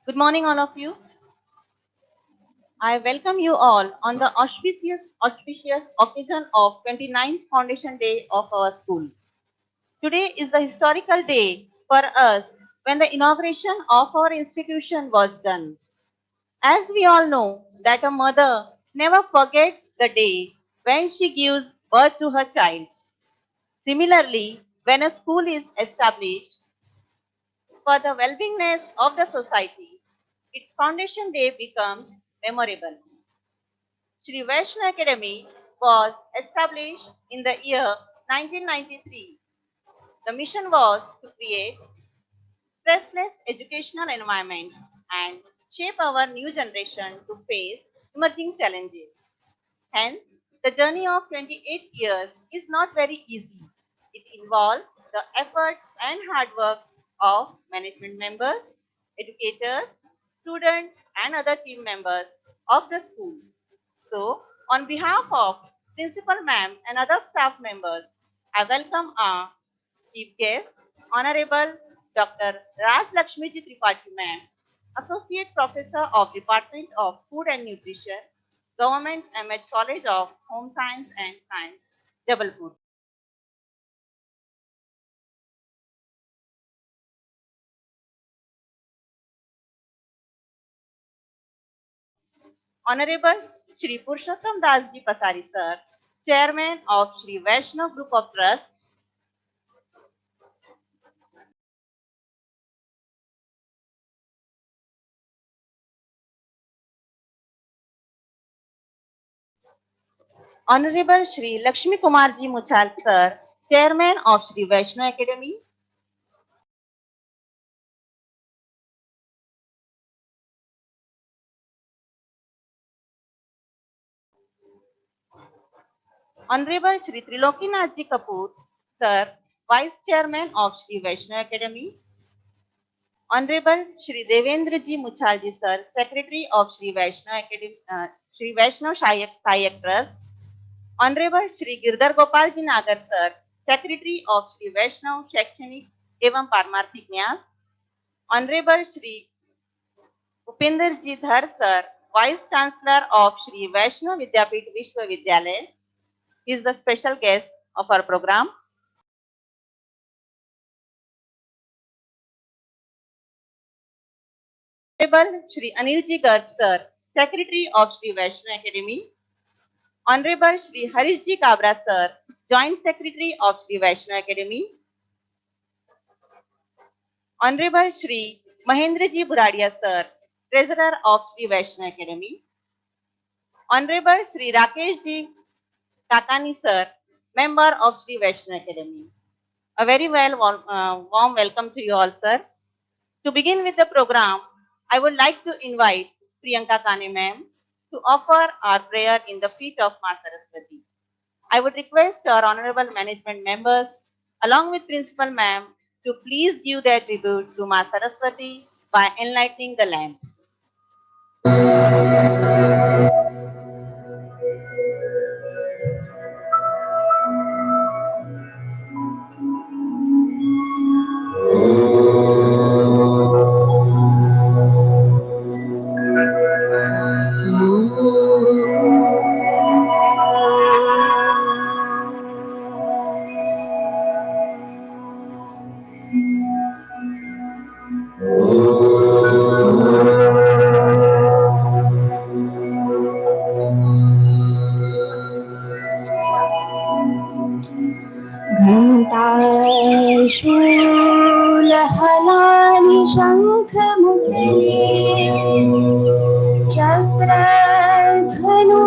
Good morning, all of you. I welcome you all on the auspicious occasion of 29th Foundation Day of our school. Today is the historical day for us when the inauguration of our institution was done. As we all know that a mother never forgets the day when she gives birth to her child. Similarly, when a school is established for the well-beingness of the society, its foundation day becomes memorable. Shri Vaishnav Academy was established in the year 1993. The mission was to create stressless educational environment and shape our new generation to face emerging challenges. Hence, the journey of 28 years is not very easy. It involves the efforts and hard work of management members, educators, students, and other team members of the school. So, on behalf of Principal Ma'am and other staff members, I welcome our Chief Guest, Honorable Dr. Raj Lakshmi Tripathi Ma'am, Associate Professor of Department of Food and Nutrition, Government MH College of Home Science and Science, Jabalpur. Honorable Shri Purushottam Das Ji Pasari Sir, Chairman of Shri Vaishnav Group of Trust, Honorable Shri Lakshmi Kumar Ji Muchal Sir, Chairman of Shri Vaishnav Academy, Honorable Shri Trilokinath Ji Kapoor Sir, Vice Chairman of Shri Vaishnav Academy, Honorable Shri Devendra Ji Muchal Ji Sir, Secretary of Shri Vaishnav Academy, Shri Vaishnav Sahayak Trust, Honorable Shri Girdhar Gopal Ji Nagar Sir, Secretary of Shri Vaishnav Shaikshanic Evam Parmarthik Nyas, Honorable Shri Upinder Ji Dhar Sir, Vice Chancellor of Shri Vaishnav Vidyapit Vishwa Vidyalaya, is the special guest of our program. Honorable Shri Anil Ji Garg Sir, Secretary of Shri Vaishnav Academy, Honorable Shri Harish Ji Kabra Sir, Joint Secretary of Shri Vaishnav Academy, Honorable Shri Mahendra Ji Buradia Sir, Treasurer of Shri Vaishnav Academy, Honorable Shri Rakesh Ji Kakani Sir, Member of Shri Vaishnav Academy. A very warm welcome to you all, sir. To begin with the program, I would like to invite Priyanka Kane ma'am to offer our prayer in the feet of Ma Saraswati. I would request our honorable management members, along with Principal ma'am, to please give their tribute to Ma Saraswati by enlightening the lamp. शूलहलानि शङ्खमुसले चक्रधनु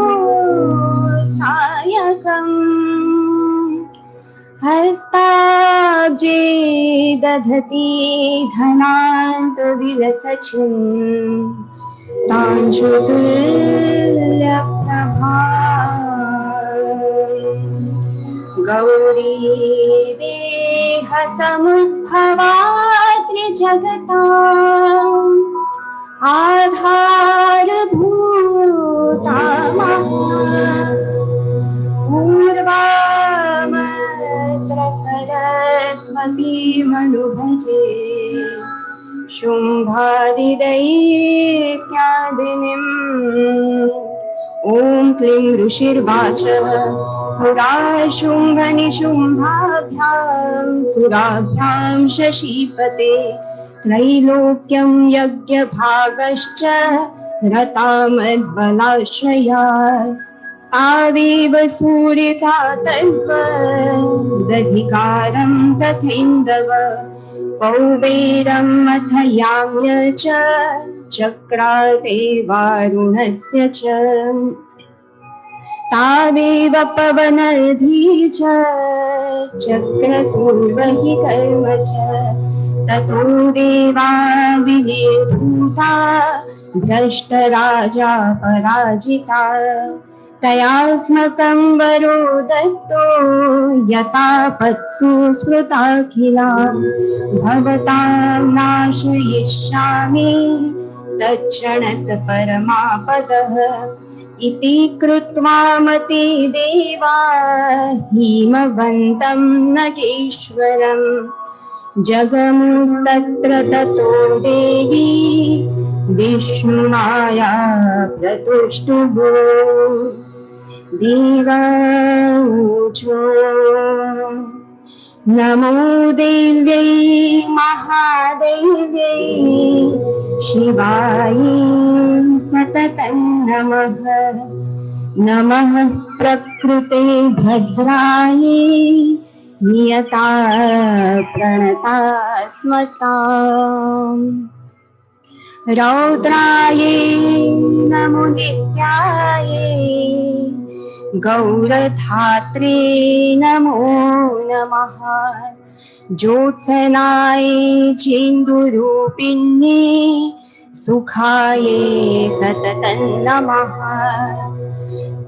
सायकम् हस्ताब्जे दधति धनान्तविलसचिन् ताञ्जुतुल्यप्रभा Gauri देहसमुद्भवा त्रिजगताम् आधारभूता पूर्वामत्र सरस्वतीमनुभजे शुम्भादिदैत्यादिनीम् ॐ क्लीं ऋषिर्वाचः पुरा शुम्भनिशुम्भाभ्यां सुराभ्यां शशीपते त्रैलोक्यं यज्ञभागश्च रतामद्बलाश्रयात् आवेव सूर्यता तद्वदधिकारं तथैन्दव कौबेरम् अथ याम्य च चक्राते वारुणस्य च तावेव पवनर्धी च चक्रतुर्वहि कर्म च ततो देवा विनिर्भूता भ्रष्टराजा पराजिता तयास्मकं वरो दत्तो यतापत्सु स्मृताखिला भवतां नाशयिष्यामि तत्क्षणत परमापदः इति कृत्वा मते देवा हिमवन्तं नगेश्वरम् जगमुस्तत्र ततो देवी विष्णुमाया प्रतुष्टुभो देवाऊचो नमो देव्यै महादेव्यै शिवायै सततं नमः नमः प्रकृते भद्रायै नियता प्रणता स्मताम् रौद्रायै नमो नित्यायै गौरधात्रे नमो नमः ज्योत्सनाय चेन्दुरूपिण्ये सुखाये सततं नमः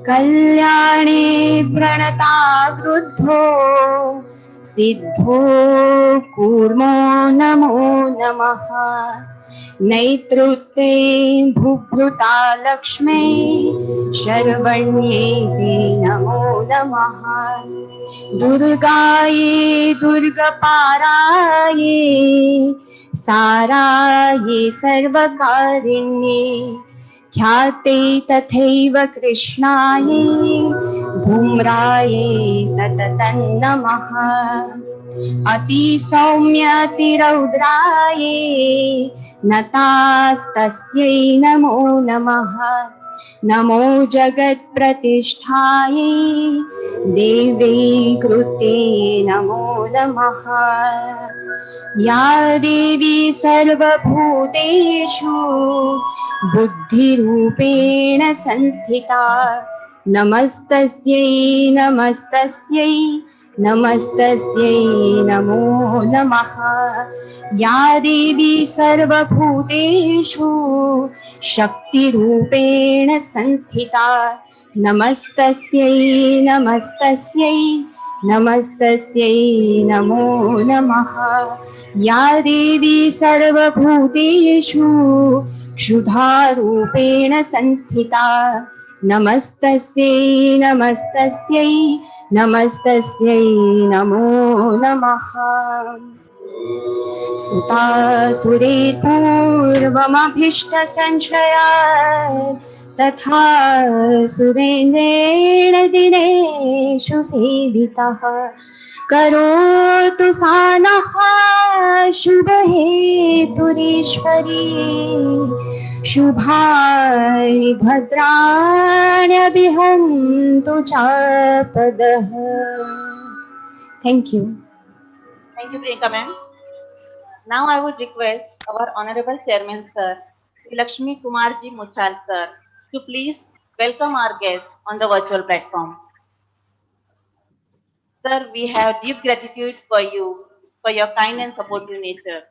कल्याणे प्रणता वृद्धो सिद्धो कूर्मो नमो नमः नैतृत्ये भुभृता लक्ष्मे शर्वण्ये ते नमो नमः दुर्गाये दुर्गपाराये साराये सर्वकारिण्ये ख्याते तथैव कृष्णाये धूम्राये सततं नमः अतिसौम्यतिरौद्राये नतास्तस्यै नमो नमः नमो जगत्प्रतिष्ठायै देवी कृते नमो नमः या देवी सर्वभूतेषु बुद्धिरूपेण संस्थिता नमस्तस्यै नमस्तस्यै नमस्तस्यै नमो नमः या देवी सर्वभूतेषु शक्तिरूपेण संस्थिता नमस्तस्यै नमस्तस्यै नमस्तस्यै नमो नमः या देवी सर्वभूतेषु क्षुधारूपेण संस्थिता नमस्तस्यै नमस्तस्यै नमस्तस्यै नमो नमः स्तुतासुरे पूर्वमभीष्टसञ्चयात् तथा सुरेन्द्रेण दिनेषु सेवितः करोतु सा नः शुभहेतुरीश्वरी शुभानि भद्राण्यभिहन्तु चापदः. Thank you. Thank you, Priyanka ma'am. Now I would request our Honorable Chairman Sir, Sri Lakshmi Kumarji Muchal Sir, to please welcome our guests on the virtual platform. Sir, we have deep gratitude for you, for your kind and supportive nature.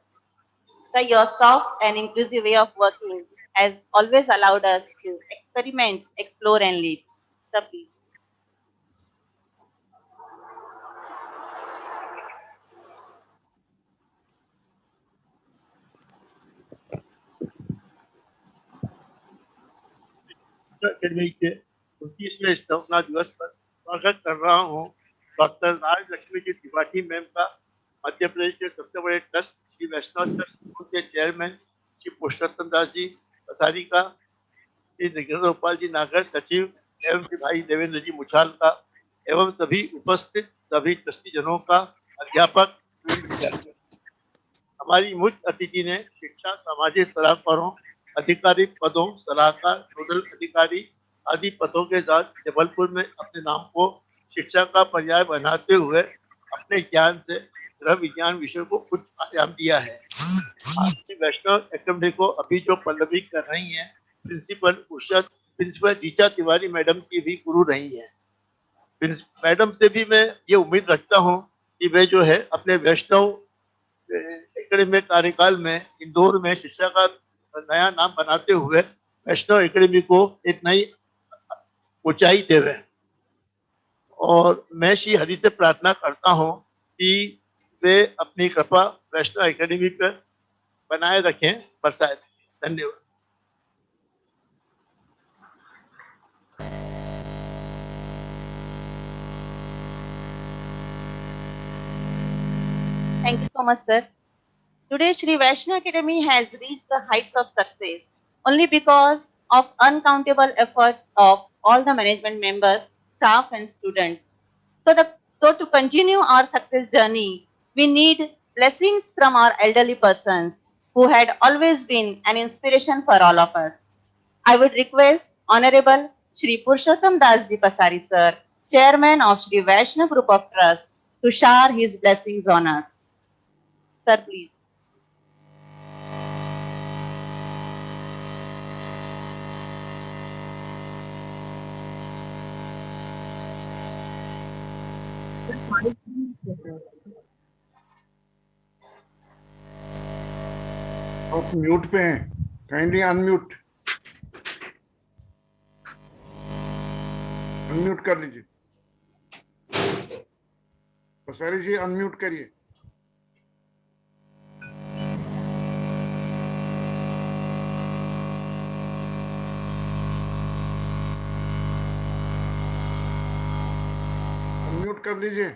Sir, your soft and inclusive way of working has always allowed us to experiment, explore, and lead. Sir, please. Academy के 29वें स्थापना दिवस पर स्वागत कर रहा हूँ doctor राज Lakshmi ji Tripathi ma'am का मध्य प्रदेश के सबसे बड़े ट्रस्ट श्री वैष्णव ट्रस्ट के चेयरमैन श्री पुरुषोत्तम दास जी पसारी का, श्री नगेंद्र गोपाल जी नागर सचिव एवं श्री भाई देवेंद्र जी मुछाल का एवं सभी उपस्थित सभी ट्रस्टीजनों का, अध्यापक एवं विद्यार्थियों। हमारी मुख्य अतिथि ने शिक्षा सामाजिक सलाहकारों, अधिकारी पदों, सलाहकार, नोडल अधिकारी आदि पदों के साथ जबलपुर में अपने नाम को शिक्षा का पर्याय बनाते हुए अपने ज्ञान से गृह विज्ञान विषय को उच्च आयाम दिया है। आज की वैष्णव एकेडमी को अभी जो पल्लवी कर रही हैं, प्रिंसिपल रीचा तिवारी मैडम की भी गुरु रही हैं। मैडम से भी मैं ये उम्मीद रखता हूँ कि वे जो है अपने वैष्णव एकेडमी कार्यकाल में इंदौर में शिक्षा का नया नाम बनाते हुए वैष्णव एकेडमी को एक नई ऊंचाई देवे। और मैं श्री हरि से प्रार्थना करता हूँ कि वे अपनी कृपा वैष्णव एकेडमी पर बनाए रखें, बरसाए रखें। धन्यवाद। Thank you so much, sir. Today, Sri Vaishnav Academy has reached the heights of success only because of uncountable effort of all the management members, staff and students. So to continue our success journey, we need blessings from our elderly persons who had always been an inspiration for all of us. I would request Honorable Shri Purushottam Das Ji Pasari Sir, Chairman of Shri Vaishnav Group of Trust, to shower his blessings on us. Sir, please. आप mute पे हैं, kindly unmute कर लीजिए। पसारी जी unmute करिए। Unmute कर लीजिए।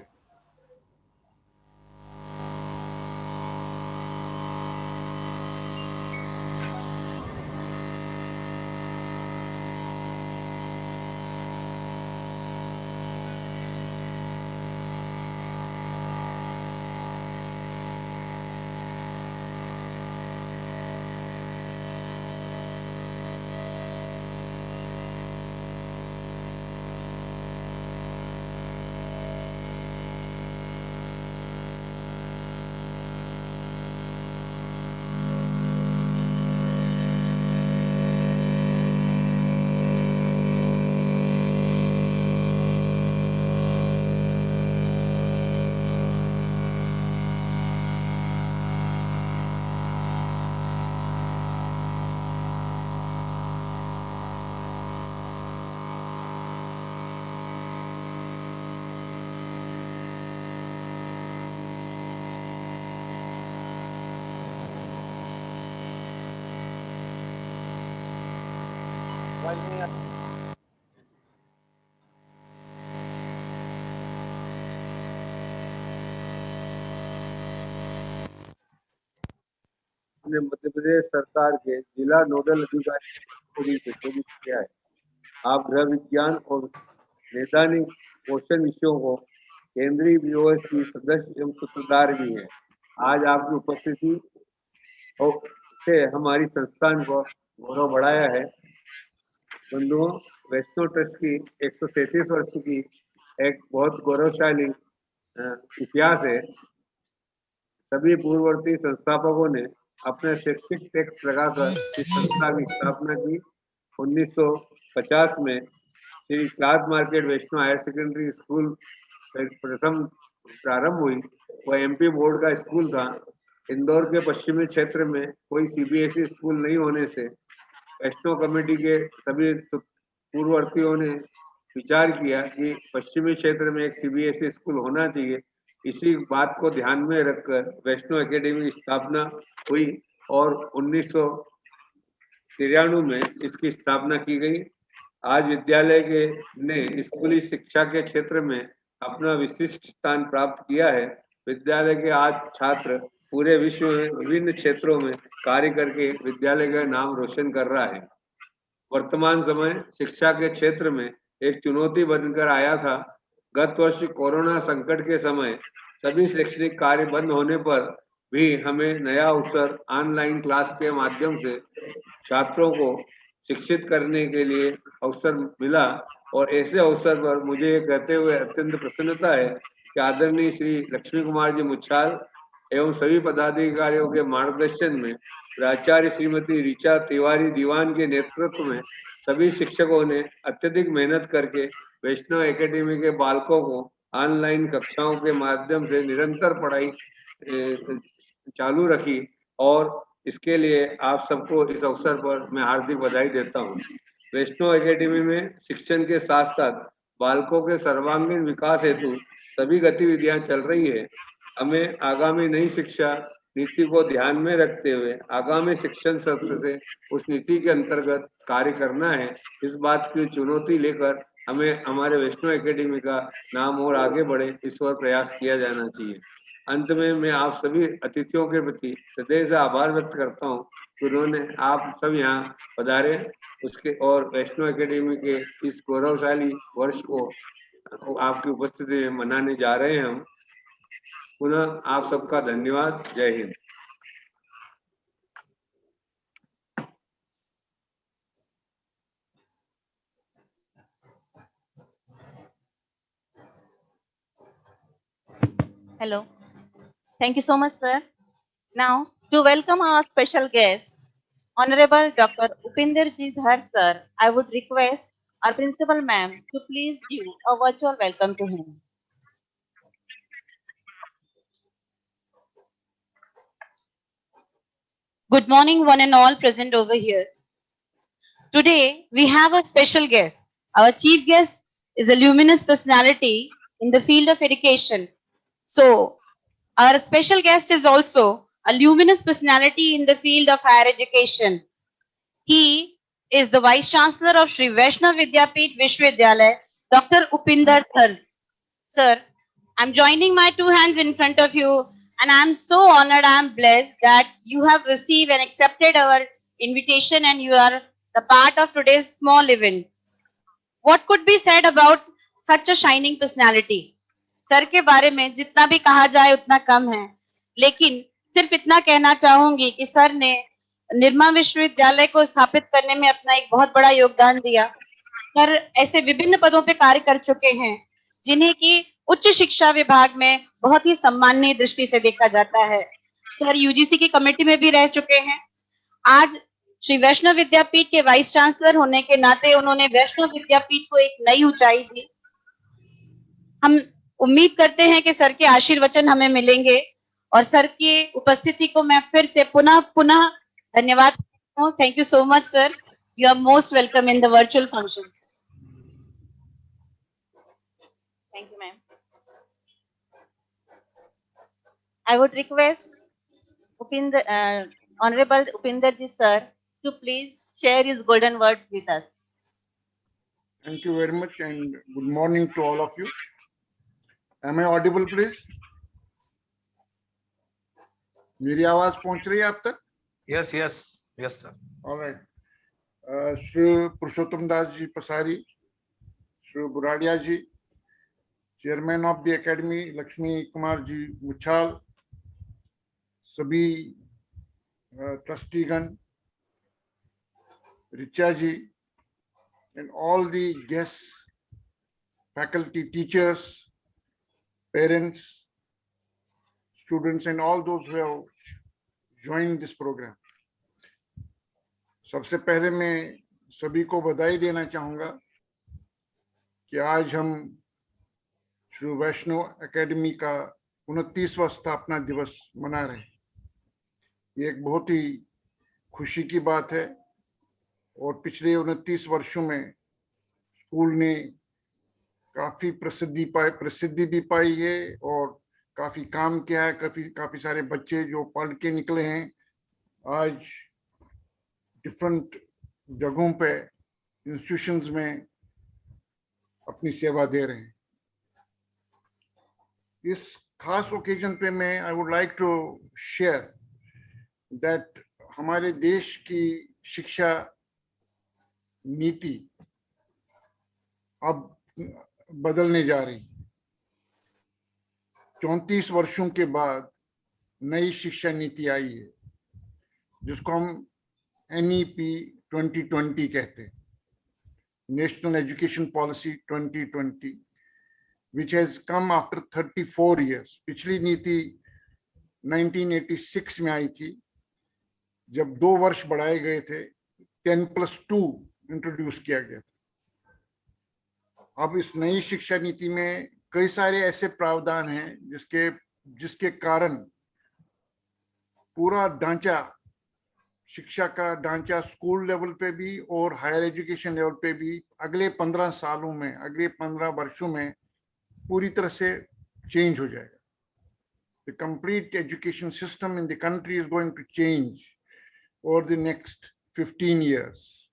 ने मध्य प्रदेश सरकार के जिला नोडल अधिकारी से शोधित किया है। आप गृह विज्ञान और नैदानिक पोषण विषयों को केंद्रीय बीओएस की सदस्य एवं सूत्रधार भी हैं। आज आपकी उपस्थिति से हमारी संस्थान को गौरव बढ़ाया है। बंधुओं, वैष्णव ट्रस्ट की 137 वर्ष की एक बहुत गौरवशाली इतिहास है। सभी पूर्ववर्ती संस्थापकों ने अपने शैक्षिक टैक्स लगाकर इस संस्था की स्थापना की। 1950 में श्री क्लास मार्केट वैष्णव हायर सेकेंडरी स्कूल प्रथम प्रारंभ हुई। वह एमपी बोर्ड का स्कूल था। इंदौर के पश्चिमी क्षेत्र में कोई सीबीएसई स्कूल नहीं होने से वैष्णव कमेटी के सभी पूर्ववर्तियों ने विचार किया कि पश्चिमी क्षेत्र में एक सीबीएसई स्कूल होना चाहिए। इसी बात को ध्यान में रखकर वैष्णव एकेडमी की स्थापना हुई और 1993 में इसकी स्थापना की गई। आज विद्यालय के ने स्कूली शिक्षा के क्षेत्र में अपना विशिष्ट स्थान प्राप्त किया है। विद्यालय के आज छात्र पूरे विश्व में विभिन्न क्षेत्रों में कार्य करके विद्यालय का नाम रोशन कर रहा है। वर्तमान समय शिक्षा के क्षेत्र में एक चुनौती बनकर आया था। गत वर्ष कोरोना संकट के समय सभी शैक्षणिक कार्य बंद होने पर भी हमें नया अवसर ऑनलाइन क्लास के माध्यम से छात्रों को शिक्षित करने के लिए अवसर मिला और ऐसे अवसर पर मुझे ये कहते हुए अत्यंत प्रसन्नता है कि आदरणीय श्री लक्ष्मी कुमार जी मुच्छाल एवं सभी पदाधिकारियों के मार्गदर्शन में प्राचार्य श्रीमती ऋचा तिवारी दीवान के नेतृत्व में सभी शिक्षकों ने अत्यधिक मेहनत करके वैष्णव एकेडमी के बालकों को ऑनलाइन कक्षाओं के माध्यम से निरंतर पढ़ाई चालू रखी और इसके लिए आप सबको इस अवसर पर मैं हार्दिक बधाई देता हूँ। वैष्णव एकेडमी में शिक्षण के साथ साथ बालकों के सर्वांगीण विकास हेतु सभी गतिविधियां चल रही है। हमें आगामी नई शिक्षा नीति को ध्यान में रखते हुए आगामी शिक्षण सत्र से उस नीति के अंतर्गत कार्य करना है। इस बात की चुनौती लेकर हमें हमारे वैष्णव एकेडमी का नाम और आगे बढ़े, इस पर प्रयास किया जाना चाहिए। अंत में मैं आप सभी अतिथियों के प्रति हृदय से आभार व्यक्त करता हूँ कि उन्होंने आप सब यहाँ पधारे उसके और वैष्णव एकेडमी के इस गौरवशाली वर्ष को आपकी उपस्थिति में मनाने जा रहे हैं। हम पुनः आप सबका धन्यवाद। जय Hind. Hello. Thank you so much, sir. Now, to welcome our special guest, Honorable Dr. Upinder Ji Dhar, sir, I would request our principal ma'am to please give a virtual welcome to him. Good morning, one and all present over here. Today, we have a special guest. Our chief guest is a luminous personality in the field of education. So, our special guest is also a luminous personality in the field of higher education. He is the Vice Chancellor of Sri Vaishnav Vidyapeeth Vishwavidyalaya, Dr. Upinder Dhar. Sir, I'm joining my two hands in front of you, and I'm so honored, I'm blessed that you have received and accepted our invitation and you are the part of today's small event. What could be said about such a shining personality? Sir के बारे में जितना भी कहा जाए उतना कम है, लेकिन सिर्फ इतना कहना चाहूंगी कि सर ने निर्मा विश्वविद्यालय को स्थापित करने में अपना एक बहुत बड़ा योगदान दिया। सर ऐसे विभिन्न पदों पे कार्य कर चुके हैं जिन्हें की उच्च शिक्षा विभाग में बहुत ही सम्माननीय दृष्टि से देखा जाता है। सर यूजीसी की कमेटी में भी रह चुके हैं। आज श्री वैष्णव विद्यापीठ के वाइस चांसलर होने के नाते उन्होंने वैष्णव विद्यापीठ को एक नई ऊंचाई दी। हम उम्मीद करते हैं कि सर के आशीर्वचन हमें मिलेंगे और सर की उपस्थिति को मैं फिर से पुनः धन्यवाद देता हूं। Thank you so much sir, you are most welcome in the virtual function. Thank you, ma'am. I would request Honorable Upinder Ji sir to please share his golden words with us. Thank you very much and good morning to all of you. Am I audible, please? मेरी आवाज पहुंच रही है आप तक? Yes, sir. All right. Shri Purushottam Das ji Pasari, Shri Buradiya ji, chairman of the academy Lakshmi Kumar ji Muchhal, सभी ट्रस्टीगण, ऋचा जी, and all the guests, faculty, teachers, parents, students, and all those who have joined this program. सबसे पहले मैं सभी को बधाई देना चाहूँगा कि आज हम श्री वैष्णव एकेडमी का 29वां स्थापना दिवस मना रहे हैं। ये एक बहुत ही खुशी की बात है और पिछले 29 वर्षों में स्कूल ने काफ़ी प्रसिद्धि भी पाई है और काफ़ी काम किया है। काफ़ी सारे बच्चे जो पढ़ के निकले हैं आज डिफरेंट जगहों पे इंस्टीट्यूशंस में अपनी सेवा दे रहे हैं। इस खास ओकेजन पे मैं I would like to share that हमारे देश की शिक्षा नीति अब बदलने जा रही है। 34 वर्षों के बाद नई शिक्षा नीति आई है, जिसको हम NEP 2020 कहते हैं, national education policy 2020, which has come after 34 years. पिछली नीति 1986 में आई थी, जब 2 वर्ष बढ़ाए गए थे, 10+2 इंट्रोड्यूस किया गया था। अब इस नई शिक्षा नीति में कई सारे ऐसे प्रावधान हैं जिसके कारण पूरा ढांचा, शिक्षा का ढांचा स्कूल लेवल पे भी और हायर एजुकेशन लेवल पे भी अगले 15 सालों में, अगले 15 वर्षों में पूरी तरह से चेंज हो जाएगा। The complete education system in the country is going to change over the next 15 years.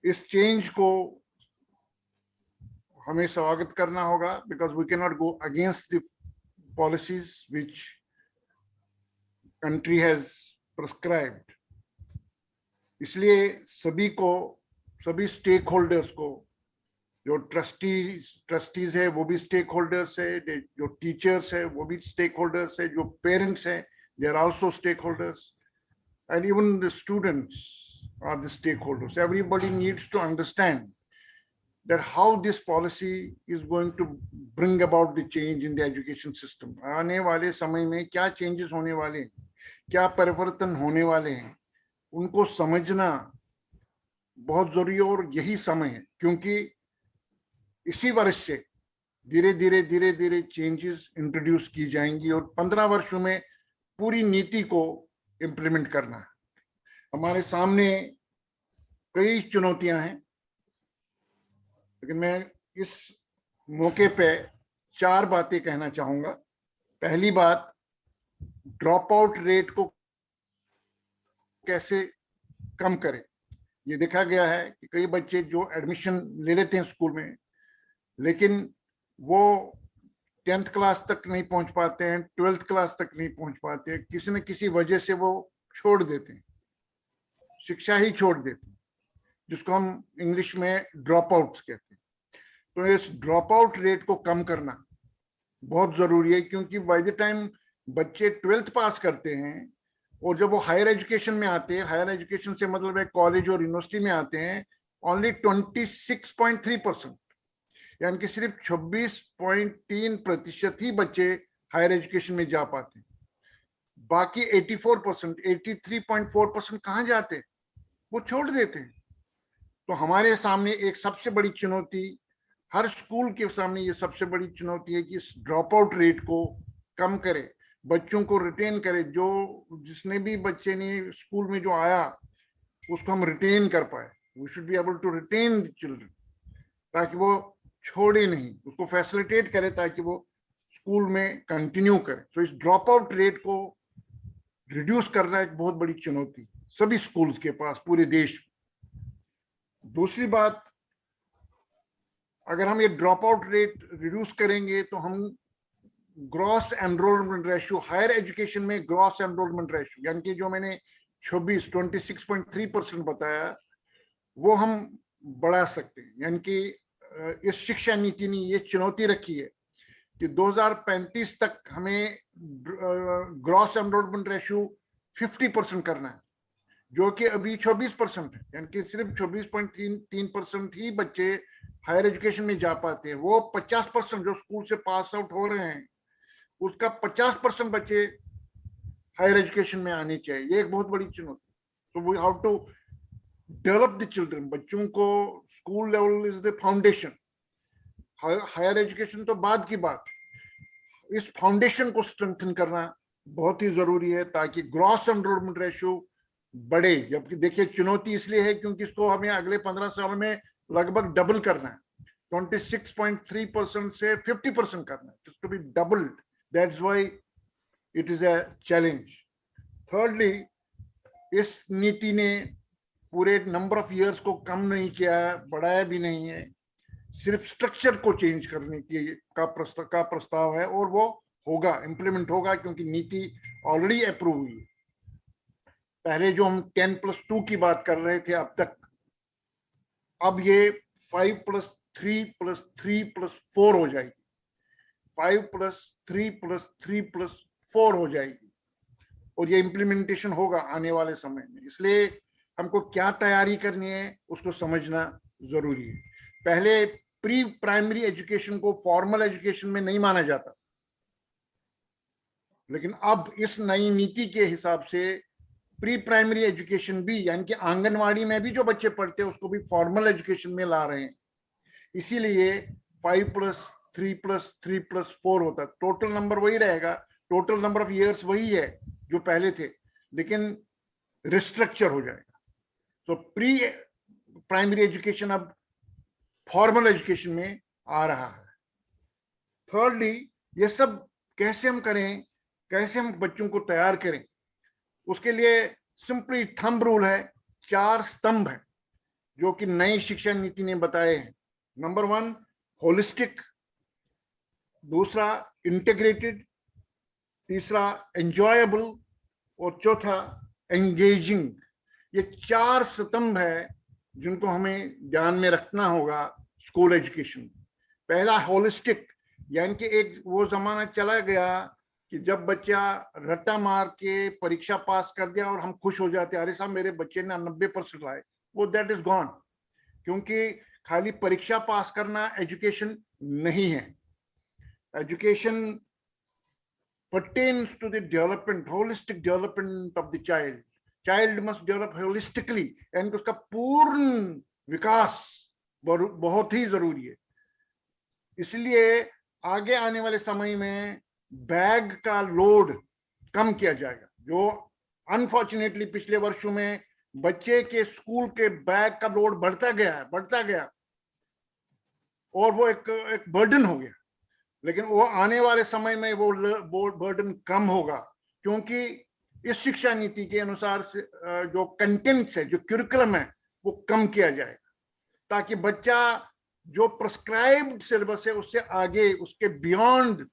इस चेंज को हमें स्वागत करना होगा, because we cannot go against the policies which country has prescribed. इसलिए सभी स्टेक होल्डर्स को, जो ट्रस्टीज है वो भी स्टेक होल्डर्स है, जो टीचर्स है वो भी स्टेक होल्डर्स है, जो पेरेंट्स हैं they are also stakeholders, and even the students are the stakeholders. Everybody needs to understand that how this policy is going to bring about the change in the education system. आने वाले समय में क्या changes होने वाले हैं, क्या परिवर्तन होने वाले हैं, उनको समझना बहुत जरूरी है। और यही समय है, क्योंकि इसी वर्ष से धीरे धीरे चेंजेस इंट्रोड्यूस की जाएंगी और 15 वर्षों में पूरी नीति को इम्प्लीमेंट करना है। हमारे सामने कई चुनौतियां हैं, लेकिन मैं इस मौके पे 4 बातें कहना चाहूंगा। पहली बात, ड्रॉप आउट रेट को कैसे कम करें। ये देखा गया है कि कई बच्चे जो एडमिशन ले लेते हैं स्कूल में, लेकिन वो 10th क्लास तक नहीं पहुंच पाते हैं, 12th क्लास तक नहीं पहुंच पाते हैं, किसी न किसी वजह से वो छोड़ देते हैं, शिक्षा ही छोड़ देते हैं, जिसको हम इंग्लिश में ड्रॉप आउट्स कहते हैं। तो इस ड्रॉप आउट रेट को कम करना बहुत जरूरी है, क्योंकि बाय द टाइम बच्चे 12th पास करते हैं और जब वो हायर एजुकेशन में आते हैं, हायर एजुकेशन से मतलब है कॉलेज और यूनिवर्सिटी में आते हैं, ओनली 26.3%, यानी कि सिर्फ 26.3% ही बच्चे हायर एजुकेशन में जा पाते हैं। बाकी 84%, 83.4% कहाँ जाते हैं? वो छोड़ देते हैं। तो हमारे सामने एक सबसे बड़ी चुनौती, हर स्कूल के सामने ये सबसे बड़ी चुनौती है कि इस ड्रॉप आउट रेट को कम करे, बच्चों को रिटेन करे। जो जिसने भी बच्चे ने स्कूल में जो आया उसको हम रिटेन कर पाए। We should be able to retain the children, ताकि वो छोड़े नहीं, उसको फैसिलिटेट करे ताकि वो स्कूल में कंटिन्यू करे। तो इस ड्रॉप आउट रेट को रिड्यूस करना एक बहुत बड़ी चुनौती सभी स्कूल्स के पास पूरे देश में। दूसरी बात, अगर हम ये ड्रॉप आउट रेट रिड्यूस करेंगे तो हम gross enrolment ratio, higher education में ग्रॉस एनरोलमेंट रेशियो, यानी कि जो मैंने 26.3% बताया, वो हम बढ़ा सकते हैं। यानी कि इस शिक्षा नीति ने ये चुनौती रखी है कि 2035 तक हमें ग्रॉस एनरोलमेंट रेशियो 50% करना है, जो कि अभी 24% है। यानी कि सिर्फ 24.3% ही बच्चे हायर एजुकेशन में जा पाते हैं। वो 50% जो स्कूल से पास आउट हो रहे हैं, उसका 50% बच्चे हायर एजुकेशन में आने चाहिए। ये एक बहुत बड़ी चुनौती। तो we have to develop the children. बच्चों को school level is the foundation, higher education तो बाद की बात। इस फाउंडेशन को स्ट्रेंथन करना बहुत ही जरूरी है ताकि ग्रॉस एनरोलमेंट रेशियो बढ़े। जबकि देखिए, चुनौती इसलिए है क्योंकि इसको हमें अगले 15 साल में लगभग डबल करना है, 26.3% से 50% करना है, to be doubled. That's why it is a challenge. Thirdly, इस नीति ने पूरे नंबर ऑफ इयर्स को कम नहीं किया, बढ़ाया भी नहीं है, सिर्फ स्ट्रक्चर को चेंज करने की का प्रस्ताव है, और वो होगा, इम्प्लीमेंट होगा, क्योंकि नीति ऑलरेडी अप्रूव हुई है। पहले जो हम 10+2 की बात कर रहे थे अब तक, अब ये 5+3+3+4 हो जाएगी, 5+3+3+4 हो जाएगी, और ये इम्प्लीमेंटेशन होगा आने वाले समय में। इसलिए हमको क्या तैयारी करनी है उसको समझना जरूरी है। पहले प्री प्राइमरी एजुकेशन को फॉर्मल एजुकेशन में नहीं माना जाता, लेकिन अब इस नई नीति के हिसाब से प्री प्राइमरी एजुकेशन भी, यानी कि आंगनवाड़ी में भी जो बच्चे पढ़ते हैं उसको भी फॉर्मल एजुकेशन में ला रहे हैं। इसीलिए 5+3+3+4 होता है। टोटल नंबर वही रहेगा, टोटल नंबर ऑफ ईयर्स वही है जो पहले थे, लेकिन रिस्ट्रक्चर हो जाएगा। तो प्री प्राइमरी एजुकेशन अब फॉर्मल एजुकेशन में आ रहा है। थर्डली, ये सब कैसे हम करें, कैसे हम बच्चों को तैयार करें, उसके लिए सिंपली थंब रूल है, 4 स्तंभ है जो कि नई शिक्षा नीति ने बताए हैं। नंबर 1 होलिस्टिक, दूसरा इंटीग्रेटेड, तीसरा एंजॉयबल, और चौथा एंगेजिंग। ये 4 स्तंभ है जिनको हमें ध्यान में रखना होगा स्कूल एजुकेशन। पहला होलिस्टिक, यानी कि एक वो जमाना चला गया कि जब बच्चा रट्टा मार के परीक्षा पास कर दिया और हम खुश हो जाते, अरे साहब मेरे बच्चे ने 90% लाए, वो दैट इज गॉन। क्योंकि खाली परीक्षा पास करना एजुकेशन नहीं है। Education pertains to the development, holistic development of the child. Child must develop holistically, यानी कि उसका पूर्ण विकास बहुत ही जरूरी है। इसलिए आगे आने वाले समय में बैग का लोड कम किया जाएगा, जो अनफॉर्चुनेटली पिछले वर्षों में बच्चे के स्कूल के बैग का लोड बढ़ता गया और वो एक बर्डन हो गया। लेकिन वो आने वाले समय में वो बर्डन कम होगा, क्योंकि इस शिक्षा नीति के अनुसार से जो कंटेंट्स है, जो करिकुलम है, वो कम किया जाएगा, ताकि बच्चा जो प्रिस्क्राइब्ड सिलेबस है उससे आगे, उसके बियॉन्ड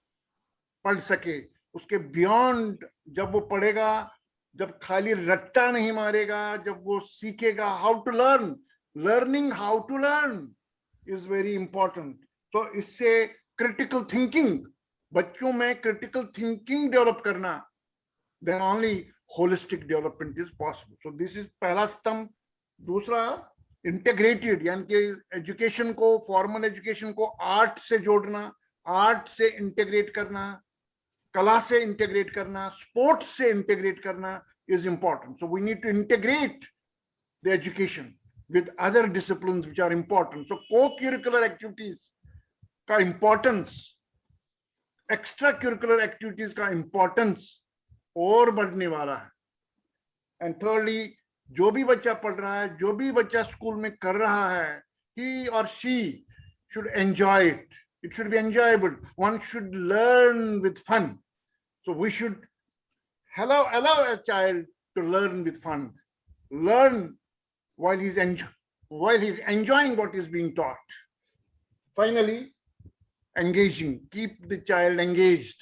पढ़ सके। उसके बियॉन्ड जब वो पढ़ेगा, जब खाली रट्टा नहीं मारेगा, जब वो सीखेगा how to learn, learning how to learn is very important. तो इससे क्रिटिकल थिंकिंग, बच्चों में क्रिटिकल थिंकिंग डेवलप करना, then only holistic development is possible. So this is पहला स्तंभ। दूसरा इंटीग्रेटेड, यानी कि एजुकेशन को, फॉर्मल एजुकेशन को आर्ट से जोड़ना, आर्ट से इंटीग्रेट करना, कला से इंटीग्रेट करना, स्पोर्ट्स से इंटीग्रेट करना is important. So we need to integrate the education with other disciplines which are important. So co-curricular activities का इंपॉर्टेंस, एक्स्ट्रा करिकुलर एक्टिविटीज का इंपॉर्टेंस और बढ़ने वाला है। एंड थर्डली, जो भी बच्चा पढ़ रहा है, जो भी बच्चा स्कूल में कर रहा है, he or she should enjoy it. It should be enjoyable. One should learn with fun. So we should allow a child to learn with fun. Learn while he's enjoying what is being taught. Finally, engaging. Keep the child engaged.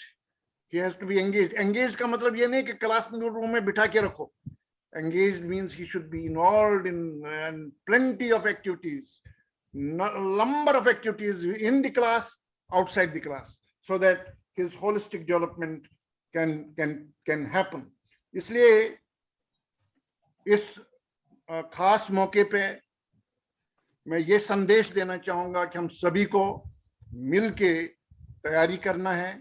He has to be engaged. Engaged का मतलब ये नहीं कि class में room में बिठा के रखो. Engaged means he should be involved in plenty of activities, number of activities in the class, outside the class, so that his holistic development can happen. इसलिए इस खास मौके पे मैं ये संदेश देना चाहूंगा कि हम सभी को मिलके तैयारी करना है.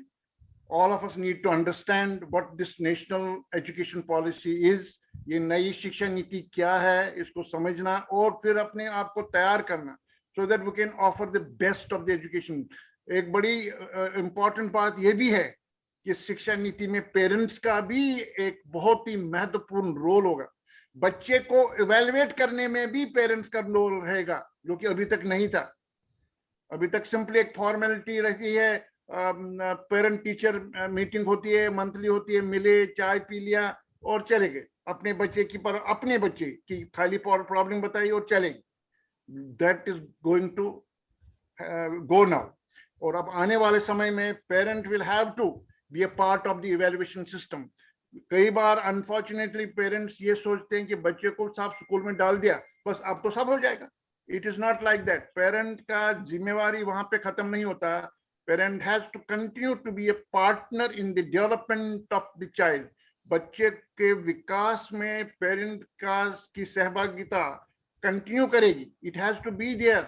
All of us need to understand what this national education policy is. ये नई शिक्षा नीति क्या है, इसको समझना और फिर अपने आप को तैयार करना, so that we can offer the best of the education. एक बड़ी important बात ये भी है कि शिक्षा नीति में पेरेंट्स का भी एक बहुत ही महत्वपूर्ण रोल होगा. बच्चे को इवेल्युएट करने में भी पेरेंट्स का रोल रहेगा, जो कि अभी तक नहीं था. अभी तक सिंपली एक फॉर्मेलिटी रहती है, पेरेंट टीचर मीटिंग होती है, मंथली होती है, मिले, चाय पी लिया और चले गए. अपने बच्चे की खाली प्रॉब्लम बताई और चले गए. That is going to go now. और अब आने वाले समय में parent will have to be a part of the evaluation system. कई बार अनफॉर्चुनेटली पेरेंट्स ये सोचते हैं कि बच्चे को साफ स्कूल में डाल दिया बस अब तो सब हो जाएगा. It is not like that. Parent का जिम्मेवारी वहां पे खत्म नहीं होता. Parent has to continue to be a partner in the development of the child. बच्चे के विकास में पेरेंट का की सहभागिता कंटिन्यू करेगी. It has to be there.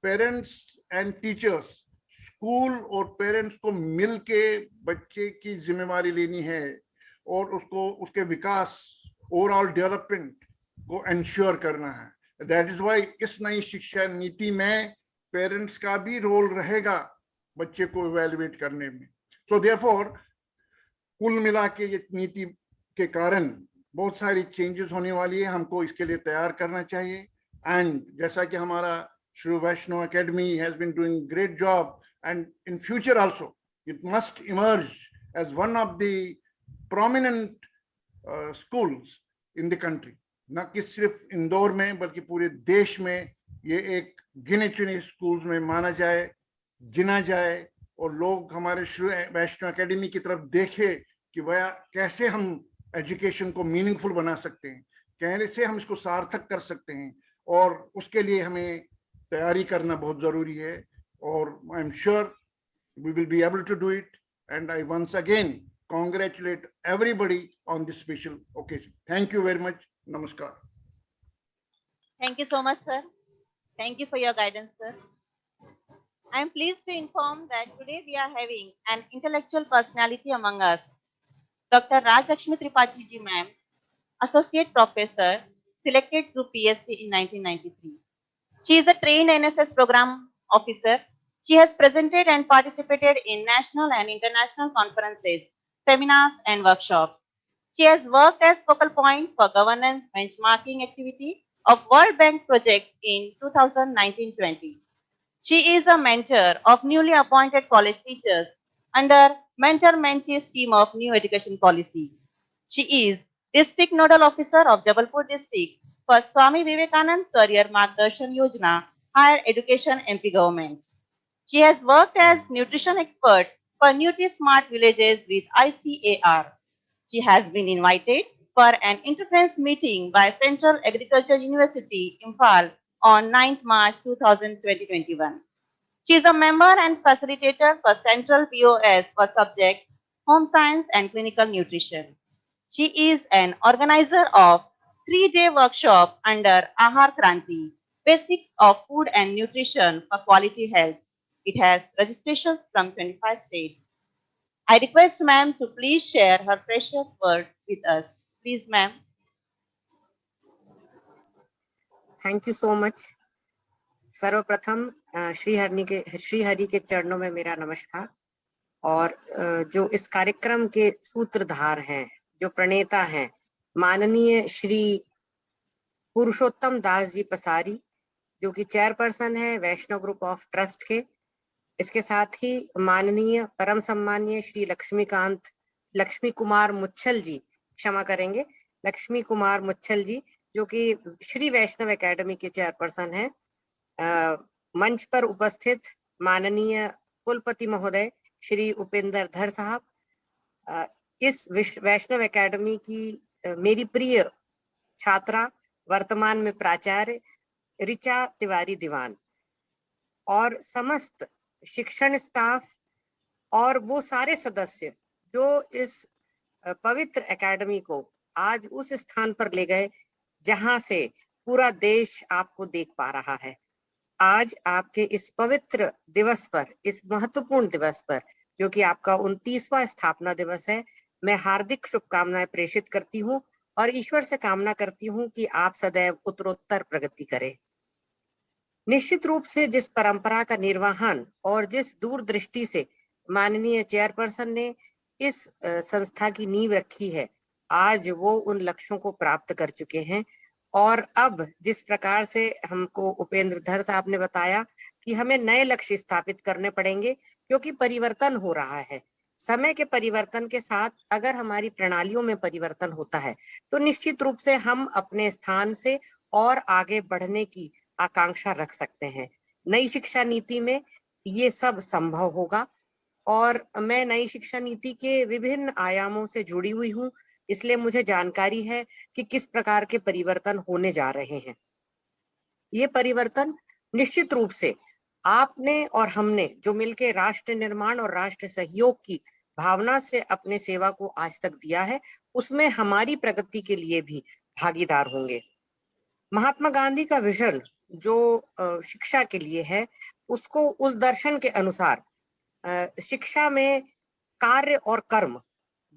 Parents and teachers, school और पेरेंट्स को मिलके बच्चे की जिम्मेवारी लेनी है और उसको उसके विकास ओवरऑल डेवलपमेंट को एंश्योर करना है. दैट इज वाई इस नई शिक्षा नीति में पेरेंट्स का भी रोल रहेगा बच्चे को इवैल्यूएट करने में. सो देयरफॉर कुल मिला के ये नीति के कारण बहुत सारी चेंजेस होने वाली है. हमको इसके लिए तैयार करना चाहिए. एंड जैसा कि हमारा Shri Vaishnav academy has been doing great job and in future also it must emerge as one of the prominent schools in the country. न कि सिर्फ इंदौर में बल्कि पूरे देश में ये एक गिने चुने स्कूल्स में माना जाए, गिना जाए और लोग हमारे श्री वैष्णव एकेडमी की तरफ देखे कि वह कैसे हम एजुकेशन को मीनिंगफुल बना सकते हैं, कैसे हम इसको सार्थक कर सकते हैं. और उसके लिए हमें तैयारी करना बहुत जरूरी है. Or I'm sure we will be able to do it. And I once again congratulate everybody on this special occasion. Thank you very much. Namaskar. Thank you so much, sir. Thank you for your guidance, sir. I am pleased to inform that today we are having an intellectual personality among us, Dr. Rajlakshmi Tripathi ji ma'am, Associate Professor, selected through PSC in 1993. She is a trained NSS program officer. She has presented and participated in national and international conferences, seminars, and workshops. She has worked as focal point for governance benchmarking activity of World Bank projects in 2019-20. She is a mentor of newly appointed college teachers under mentor-mentee scheme of new education policy. She is District Nodal Officer of Jabalpur District for Swami Vivekanand Career Margdarshan Yojana, Higher Education MP Government. She has worked as nutrition expert for NutriSmart Villages with ICAR. She has been invited for an interference meeting by Central Agriculture University, Imphal on 9th March 2021. She is a member and facilitator for Central POS for subjects Home Science and Clinical Nutrition. She is an organizer of 3-day workshop under Ahar Kranti, Basics of Food and Nutrition for Quality Health. It has registration from 25 states. I request ma'am to please share her precious words with us. Please, ma'am. Thank you so much. सर्वप्रथम श्री हरि के चरणों में मेरा नमस्कार. और जो इस कार्यक्रम के सूत्रधार हैं, जो प्रणेता हैं, माननीय श्री पुरुषोत्तम दास जी पसारी, जो कि चेयरपर्सन है वैष्णव ग्रुप ऑफ ट्रस्ट के. इसके साथ ही माननीय परम सम्मानीय श्री लक्ष्मी कुमार मुच्छल जी, क्षमा करेंगे, लक्ष्मी कुमार मुच्छल जी, जो कि श्री वैष्णव एकेडमी के चेयरपर्सन हैं. मंच पर उपस्थित माननीय कुलपति महोदय श्री उपेंद्र धर साहब, इस वैष्णव एकेडमी की मेरी प्रिय छात्रा, वर्तमान में प्राचार्य ऋचा तिवारी दीवान, और समस्त शिक्षण स्टाफ और वो सारे सदस्य जो इस पवित्र एकेडमी को आज उस स्थान पर ले गए जहां से पूरा देश आपको देख पा रहा है. आज आपके इस पवित्र दिवस पर, इस महत्वपूर्ण दिवस पर, जो कि आपका 29वां स्थापना दिवस है, मैं हार्दिक शुभकामनाएं प्रेषित करती हूँ और ईश्वर से कामना करती हूँ कि आप सदैव उत्तरोत्तर प्रगति करें. निश्चित रूप से जिस परंपरा का निर्वहन और जिस दूरदृष्टि से माननीय चेयरपर्सन ने इस संस्था की नींव रखी है, आज वो उन लक्ष्यों को प्राप्त कर चुके हैं. और अब जिस प्रकार से हमको उपेंद्र धर साहब ने बताया कि हमें नए लक्ष्य स्थापित करने पड़ेंगे, क्योंकि परिवर्तन हो रहा है. समय के परिवर्तन के साथ अगर हमारी प्रणालियों में परिवर्तन होता है तो निश्चित रूप से हम अपने स्थान से और आगे बढ़ने की आकांक्षा रख सकते हैं. नई शिक्षा नीति में ये सब संभव होगा। और मैं नई शिक्षा नीति के विभिन्न आयामों से जुड़ी हुई हूँ, इसलिए मुझे जानकारी है कि किस प्रकार के परिवर्तन होने जा रहे हैं। ये परिवर्तन निश्चित रूप से आपने और हमने जो मिलकर राष्ट्र निर्माण और राष्ट्र सहयोग की भावना से अपने सेवा को आज तक दिया है, उसमें हमारी प्रगति के लिए भी भागीदार होंगे। महात्मा गांधी का विजन जो शिक्षा के लिए है, उसको उस दर्शन के अनुसार शिक्षा में कार्य और कर्म,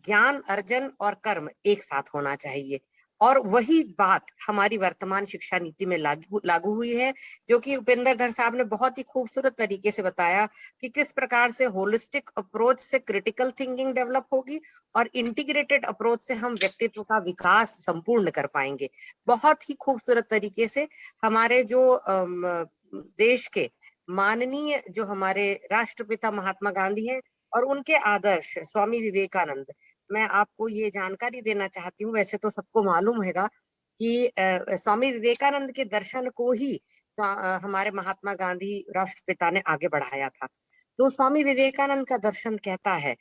ज्ञान अर्जन और कर्म एक साथ होना चाहिए। और वही बात हमारी वर्तमान शिक्षा नीति में लागू हुई है, जो कि उपेंद्र धर साहब ने बहुत ही खूबसूरत तरीके से बताया कि किस प्रकार से होलिस्टिक अप्रोच से क्रिटिकल थिंकिंग डेवलप होगी और इंटीग्रेटेड अप्रोच से हम व्यक्तित्व का विकास संपूर्ण कर पाएंगे। बहुत ही खूबसूरत तरीके से हमारे जो देश के माननीय जो हमारे राष्ट्रपिता महात्मा गांधी हैं और उनके आदर्श स्वामी विवेकानंद, मैं आपको ये जानकारी देना चाहती हूँ, वैसे तो सबको मालूम हैगा कि स्वामी विवेकानंद के दर्शन को ही हमारे महात्मा गांधी राष्ट्रपिता ने आगे बढ़ाया था। तो स्वामी विवेकानंद का दर्शन कहता है,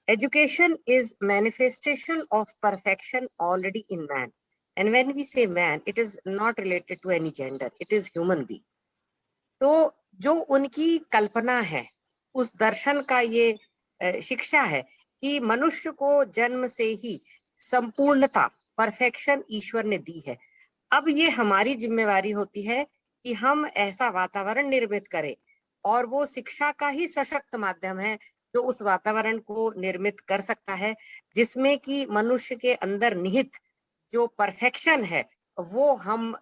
education is manifestation of perfection already in man, and when we say man, it is not related to any gender, it is human being. तो जो उनकी कल्पना है, उस दर्शन का ये शिक्षा है कि मनुष्य को जन्म से ही संपूर्णता, परफेक्शन ईश्वर ने दी है। अब ये हमारी जिम्मेवारी होती है कि हम ऐसा वातावरण निर्मित करें, और वो शिक्षा का ही सशक्त माध्यम है जो उस वातावरण को निर्मित कर सकता है, जिसमें कि मनुष्य के अंदर निहित जो परफेक्शन है वो हम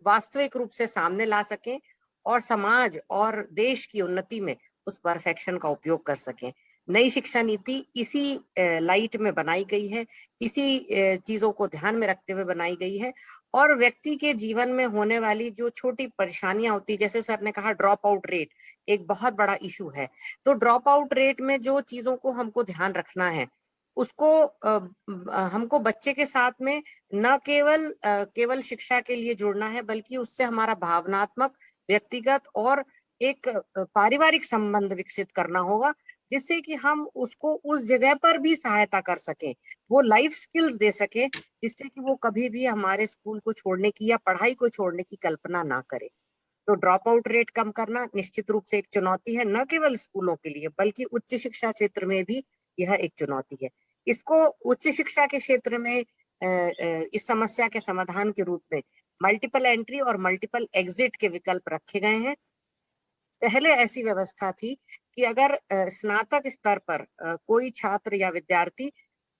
वास्तविक रूप से सामने ला सकें और समाज और देश की उन्नति में उस परफेक्शन का उपयोग कर सकें। नई शिक्षा नीति इसी लाइट में बनाई गई है, इसी चीजों को ध्यान में रखते हुए बनाई गई है। और व्यक्ति के जीवन में होने वाली जो छोटी परेशानियां होती, जैसे सर ने कहा ड्रॉप आउट रेट एक बहुत बड़ा इशू है, तो ड्रॉप आउट रेट में जो चीजों को हमको ध्यान रखना है, उसको हमको बच्चे के साथ में न केवल शिक्षा के लिए जुड़ना है, बल्कि उससे हमारा भावनात्मक, व्यक्तिगत और एक पारिवारिक संबंध विकसित करना होगा, जिससे कि हम उसको उस जगह पर भी सहायता कर सकें, वो लाइफ स्किल्स दे सके, जिससे कि वो कभी भी हमारे स्कूल को छोड़ने की या पढ़ाई को छोड़ने की कल्पना ना करे। तो ड्रॉप आउट रेट कम करना निश्चित रूप से एक चुनौती है, न केवल स्कूलों के लिए बल्कि उच्च शिक्षा क्षेत्र में भी यह एक चुनौती है। इसको उच्च शिक्षा के क्षेत्र में इस समस्या के समाधान के रूप में मल्टीपल एंट्री और मल्टीपल एग्जिट के विकल्प रखे गए हैं। पहले ऐसी व्यवस्था थी कि अगर स्नातक स्तर पर कोई छात्र या विद्यार्थी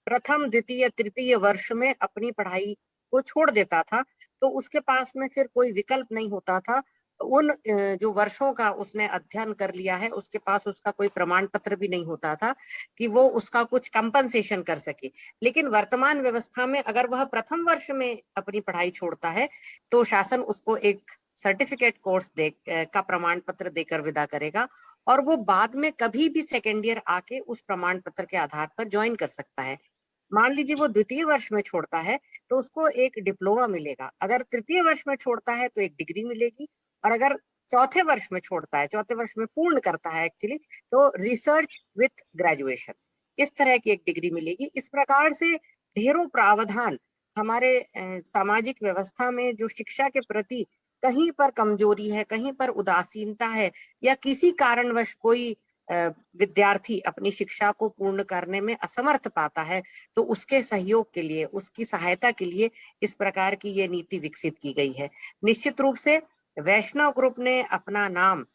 प्रथम, द्वितीय, तृतीय वर्ष में अपनी पढ़ाई को छोड़ देता था, तो उसके पास में फिर कोई विकल्प नहीं होता था। उन जो वर्षों का उसने अध्ययन कर लिया है, उसके पास उसका कोई प्रमाण पत्र भी नहीं होता था कि वो उसका कुछ कंपनसेशन कर सके। लेकिन वर्तमान व्यवस्था में अगर वह प्रथम वर्ष में अपनी पढ़ाई छोड़ता है, तो शासन उसको एक सर्टिफिकेट कोर्स का प्रमाण पत्र देकर विदा करेगा, और वो बाद में कभी भी सेकेंड ईयर आके उस प्रमाण पत्र के आधार पर ज्वाइन कर सकता है। मान लीजिए वो द्वितीय वर्ष में छोड़ता है तो उसको एक डिप्लोमा मिलेगा, अगर तृतीय वर्ष में छोड़ता है तो एक डिग्री मिलेगी, और अगर चौथे वर्ष में छोड़ता है, चौथे वर्ष में पूर्ण करता है एक्चुअली, तो रिसर्च विथ ग्रेजुएशन, इस तरह की एक डिग्री मिलेगी। इस प्रकार से ढेरों प्रावधान हमारे सामाजिक व्यवस्था में जो शिक्षा के प्रति कहीं पर कमजोरी है, कहीं पर उदासीनता है, या किसी कारणवश कोई विद्यार्थी अपनी शिक्षा को पूर्ण करने में असमर्थ पाता है, तो उसके सहयोग के लिए, उसकी सहायता के लिए इस प्रकार की ये नीति विकसित की गई है। निश्चित रूप से वैष्णव ग्रुप ने अपना नाम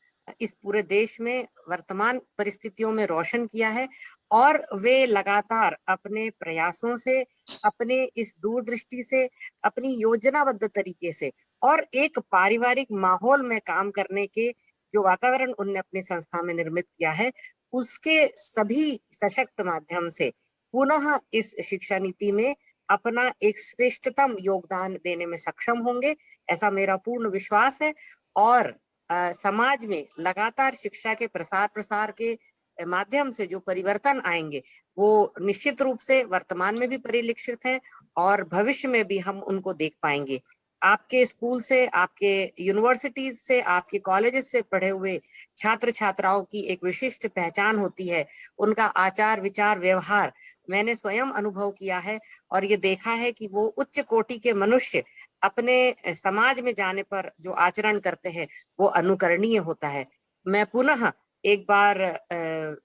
इस पूरे देश में वर्तमान परिस्थितियों में रोशन किया है, और वे लगातार अपने प्रयासों से, अपने इस दूरदृष्टि से, अपनी योजनाबद्ध तरीके से और एक पारिवारिक माहौल में काम करने के जो वातावरण उनने अपनी संस्था में निर्मित किया है, उसके सभी सशक्त माध्यम से पुनः इस शिक्षा नीति में अपना एक श्रेष्ठतम योगदान देने में सक्षम होंगे, ऐसा मेरा पूर्ण विश्वास है। और समाज में लगातार शिक्षा के प्रसार के माध्यम से जो परिवर्तन आएंगे, वो निश्चित रूप से वर्तमान में भी परिलक्षित है और भविष्य में भी हम उनको देख पाएंगे। आपके स्कूल से, आपके यूनिवर्सिटीज से, आपके कॉलेजेस से पढ़े हुए छात्र छात्राओं की एक विशिष्ट पहचान होती है, उनका आचार विचार व्यवहार मैंने स्वयं अनुभव किया है और ये देखा है कि वो उच्च कोटि के मनुष्य अपने समाज में जाने पर जो आचरण करते हैं वो अनुकरणीय होता है। मैं पुनः एक बार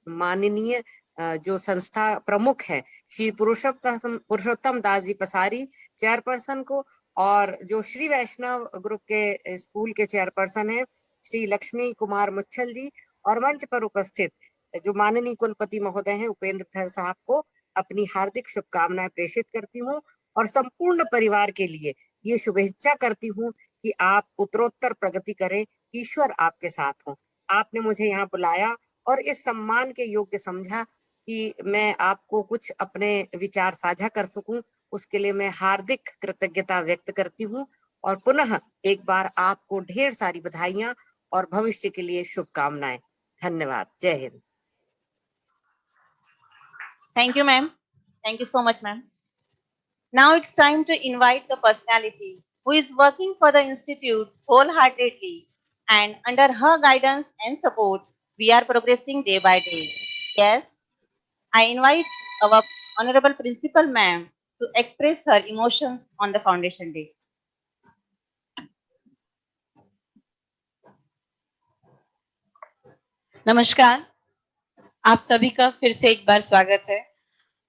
माननीय जो संस्था प्रमुख है श्री पुरुषोत्तम दास जी पसारी चेयरपर्सन को, और जो श्री वैष्णव ग्रुप के स्कूल के चेयरपर्सन है श्री लक्ष्मी कुमार मुच्छल जी, और मंच पर उपस्थित जो माननीय कुलपति महोदय हैं उपेंद्र धर साहब को अपनी हार्दिक शुभकामनाएं प्रेषित करती हूँ और संपूर्ण परिवार के लिए ये शुभेच्छा करती हूँ कि आप उत्तरोत्तर प्रगति करें, ईश्वर आपके साथ हो। आपने मुझे यहाँ बुलाया और इस सम्मान के योग्य समझा कि मैं आपको कुछ अपने विचार साझा कर सकूं, उसके लिए मैं हार्दिक कृतज्ञता व्यक्त करती हूँ और पुनः एक बार आपको ढेर सारी बधाइयां और भविष्य के लिए शुभकामनाएं। धन्यवाद। जय Hind. Thank you, ma'am. Thank you so much, ma'am. Now it's time to invite the personality who is working for the institute wholeheartedly, and under her guidance and support, we are progressing day by day. Yes, I invite our Honorable Principal Ma'am to express her emotions on the Foundation Day. नमस्कार, आप सभी का फिर से एक बार स्वागत है।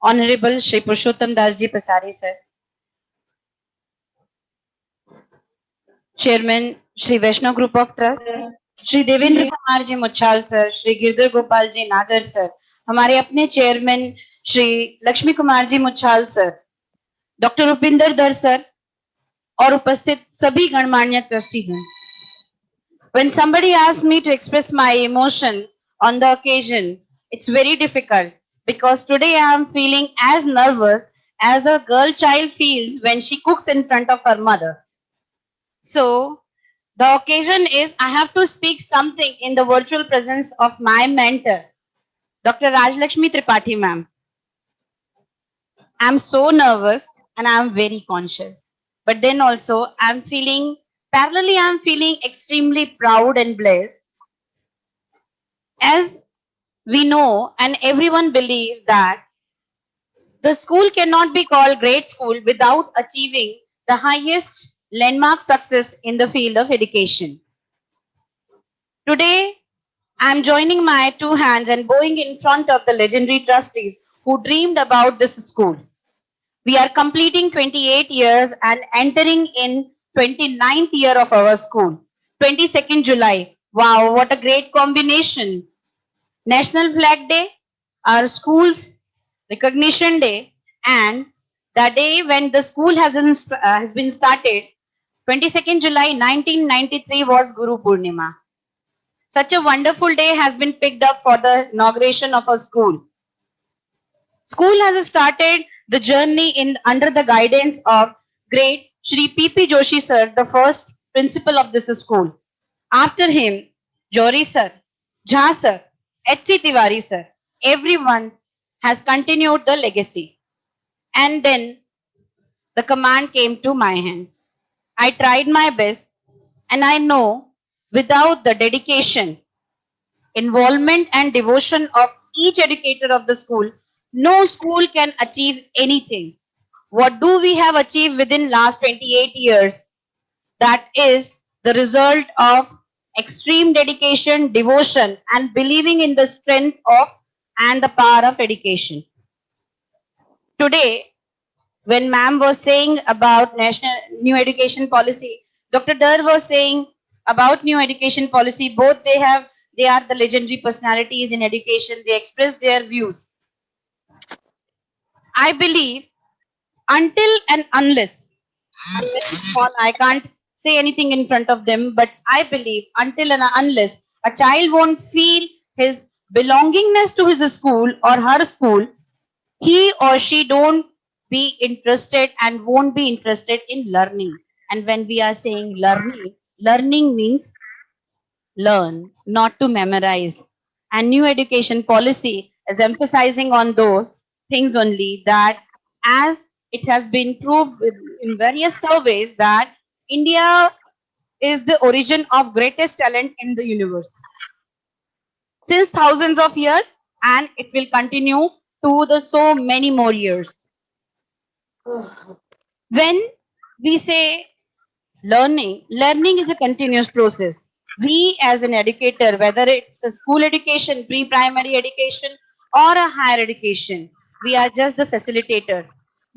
Honourable Shri Purushottam Das ji Pasari sir, chairman Shri Vaishnav group of trust, Shri Devendra Kumar ji Muchhal sir, Shri Girdhar Gopal ji Nagar sir, हमारे अपने chairman Shri Lakshmi Kumar ji Muchhal sir, doctor Upinder Dhar sir और उपस्थित सभी गणमान्य ट्रस्टीज हैं। When somebody asks me to express my emotion on the occasion, it's very difficult because today I am feeling as nervous as a girl child feels when she cooks in front of her mother. So, the occasion is I have to speak something in the virtual presence of my mentor, Dr. Rajlakshmi Tripathi ma'am. I'm so nervous and I'm very conscious. But then also I'm feeling extremely proud and blessed. As we know and everyone believes that the school cannot be called great school without achieving the highest landmark success in the field of education. Today, I am joining my two hands and bowing in front of the legendary trustees who dreamed about this school. We are completing 28 years and entering in 29th year of our school. 22nd July. Wow, what a great combination. National Flag Day, our school's recognition day, and the day when the school has been started, 22nd July 1993 was Guru Purnima. Such a wonderful day has been picked up for the inauguration of a school. School has started the journey under the guidance of great Shri P.P. Joshi sir, the first principal of this school. After him, Jori sir, Jha sir, H.C. Tiwari sir, everyone has continued the legacy. And then the command came to my hand. I tried my best, and I know without the dedication, involvement and devotion of each educator of the school, no school can achieve anything. What do we have achieved within last 28 years? That is the result of extreme dedication, devotion, and believing in the strength of and the power of education. Today, when ma'am was saying about national new education policy, Dr. Dar was saying about new education policy, both they are the legendary personalities in education. They express their views. I believe until and unless, I'm very small, I can't say anything in front of them, but I believe until and unless a child won't feel his belongingness to his school or her school, he or she don't be interested and won't be interested in learning. And when we are saying learning, learning means learn, not to memorize. And new education policy is emphasizing on those things only, that as it has been proved in various surveys that India is the origin of greatest talent in the universe. Since thousands of years, and it will continue to the so many more years. When we say learning is a continuous process. We as an educator, whether it's a school education, pre-primary education, or a higher education, we are just the facilitator.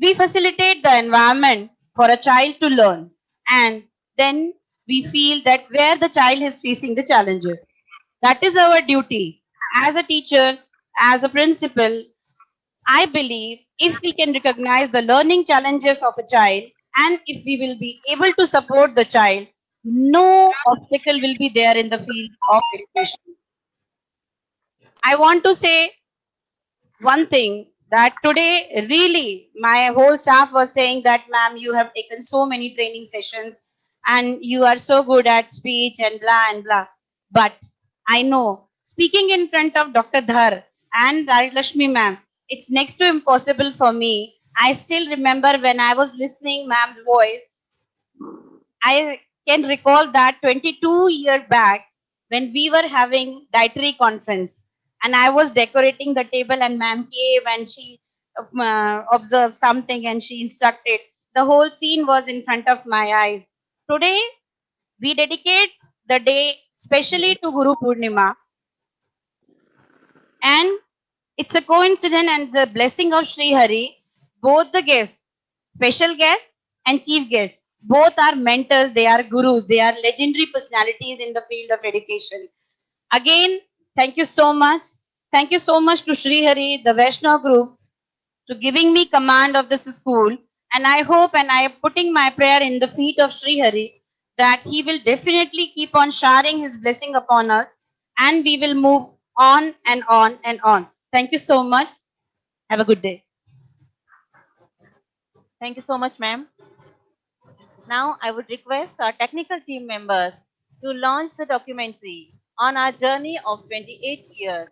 We facilitate the environment for a child to learn, and then we feel that where the child is facing the challenges. That is our duty as a teacher, as a principal. I believe if we can recognize the learning challenges of a child and if we will be able to support the child, no obstacle will be there in the field of education. I want to say one thing that today really my whole staff was saying that ma'am, you have taken so many training sessions and you are so good at speech and blah and blah. But I know speaking in front of Dr. Dhar and Rajlashmi ma'am, it's next to impossible for me. I still remember when I was listening ma'am's voice, I can recall that 22-year back when we were having dietary conference and I was decorating the table and ma'am came and she observed something and she instructed. The whole scene was in front of my eyes. Today, we dedicate the day specially to Guru Purnima. And it's a coincidence and the blessing of Sri Hari, both the guests, special guests and chief guests, both are mentors, they are gurus, they are legendary personalities in the field of education. Again, thank you so much. Thank you so much to Sri Hari, the Vaishnav group, to giving me command of this school. And I hope and I am putting my prayer in the feet of Sri Hari that he will definitely keep on showering his blessing upon us and we will move on and on and on. Thank you so much. Have a good day. Thank you so much, ma'am. Now, I would request our technical team members to launch the documentary on our journey of 28 years.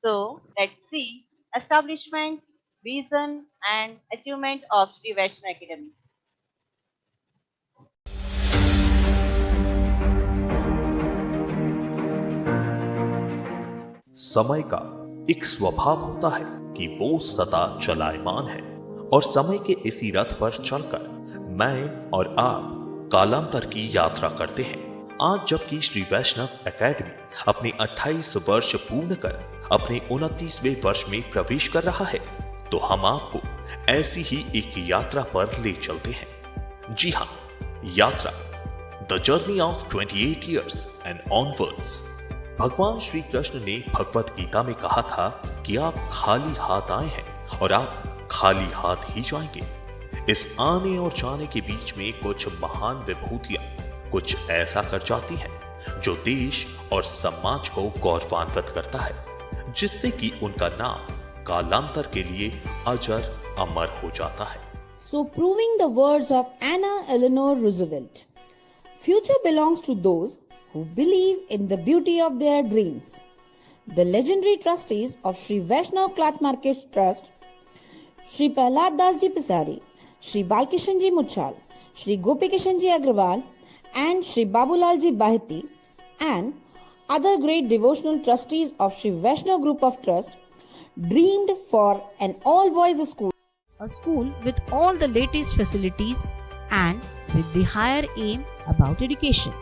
So, let's see establishment, vision, and achievement of Sri Vaishnav Academy. समय का एक स्वभाव होता है कि वो सदा चलायमान है और समय के इसी रथ पर चलकर मैं और आप कालांतर की यात्रा करते हैं। आज जबकि श्री वैष्णव एकेडमी अपने 28 वर्ष पूर्ण कर अपने 29वें वर्ष में प्रवेश कर रहा है, तो हम आपको ऐसी ही एक यात्रा पर ले चलते हैं। जी हां, यात्रा the journey of 28 years and onwards. भगवान श्री कृष्ण ने भगवत गीता में कहा था कि आप खाली हाथ आए हैं और आप खाली हाथ ही जाएंगे। इस आने और जाने के बीच में कुछ महान विभूतियां कुछ ऐसा कर जाती हैं जो देश और समाज को गौरवान्वित करता है, जिससे कि उनका नाम कालांतर के लिए अजर अमर हो जाता है। So proving the words of Anna Eleanor Roosevelt, future belongs to those who believe in the beauty of their dreams. The legendary trustees of Sri Vaishnav Cloth Market Trust, Sri Prahlad Das Ji Pisari, Sri Balkishan Ji Muchal, Sri Gopikishan Ji Agrawal, and Sri Babulal Ji Baheti, and other great devotional trustees of Sri Vaishnav Group of Trust dreamed for an all-boys school. A school with all the latest facilities and with the higher aim about education.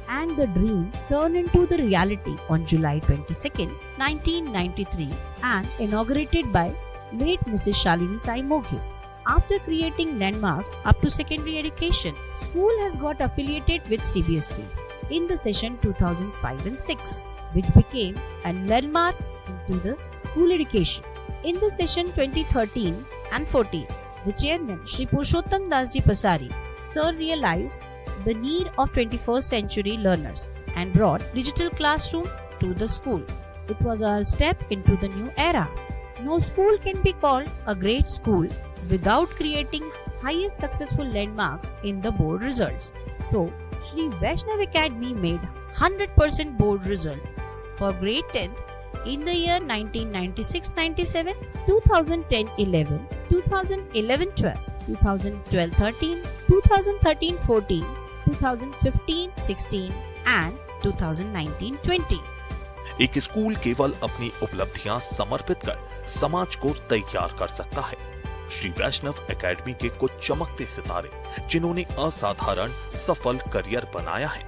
And the dream turned into the reality on July 22nd, 1993 and inaugurated by late Mrs. Shalini Tai Moghe. After creating landmarks up to secondary education, school has got affiliated with CBSE in the session 2005 and 6, which became a landmark into the school education. In the session 2013 and 14, the chairman Sri Purushottam Das Ji Pasari sir realized the need of 21st century learners and brought digital classroom to the school. It was a step into the new era. No school can be called a great school without creating highest successful landmarks in the board results. So, Sri Vaishnav Academy made 100% board result for grade 10th in the year 1996-97, 2010-11, 2011-12, 2012-13, 2013-14, 2015-16 and 2019-20. एक school केवल अपनी उपलब्धियां समर्पित कर समाज को तैयार कर सकता है। श्री वैष्णव एकेडमी के कुछ चमकते सितारे जिन्होंने असाधारण सफल करियर बनाया है।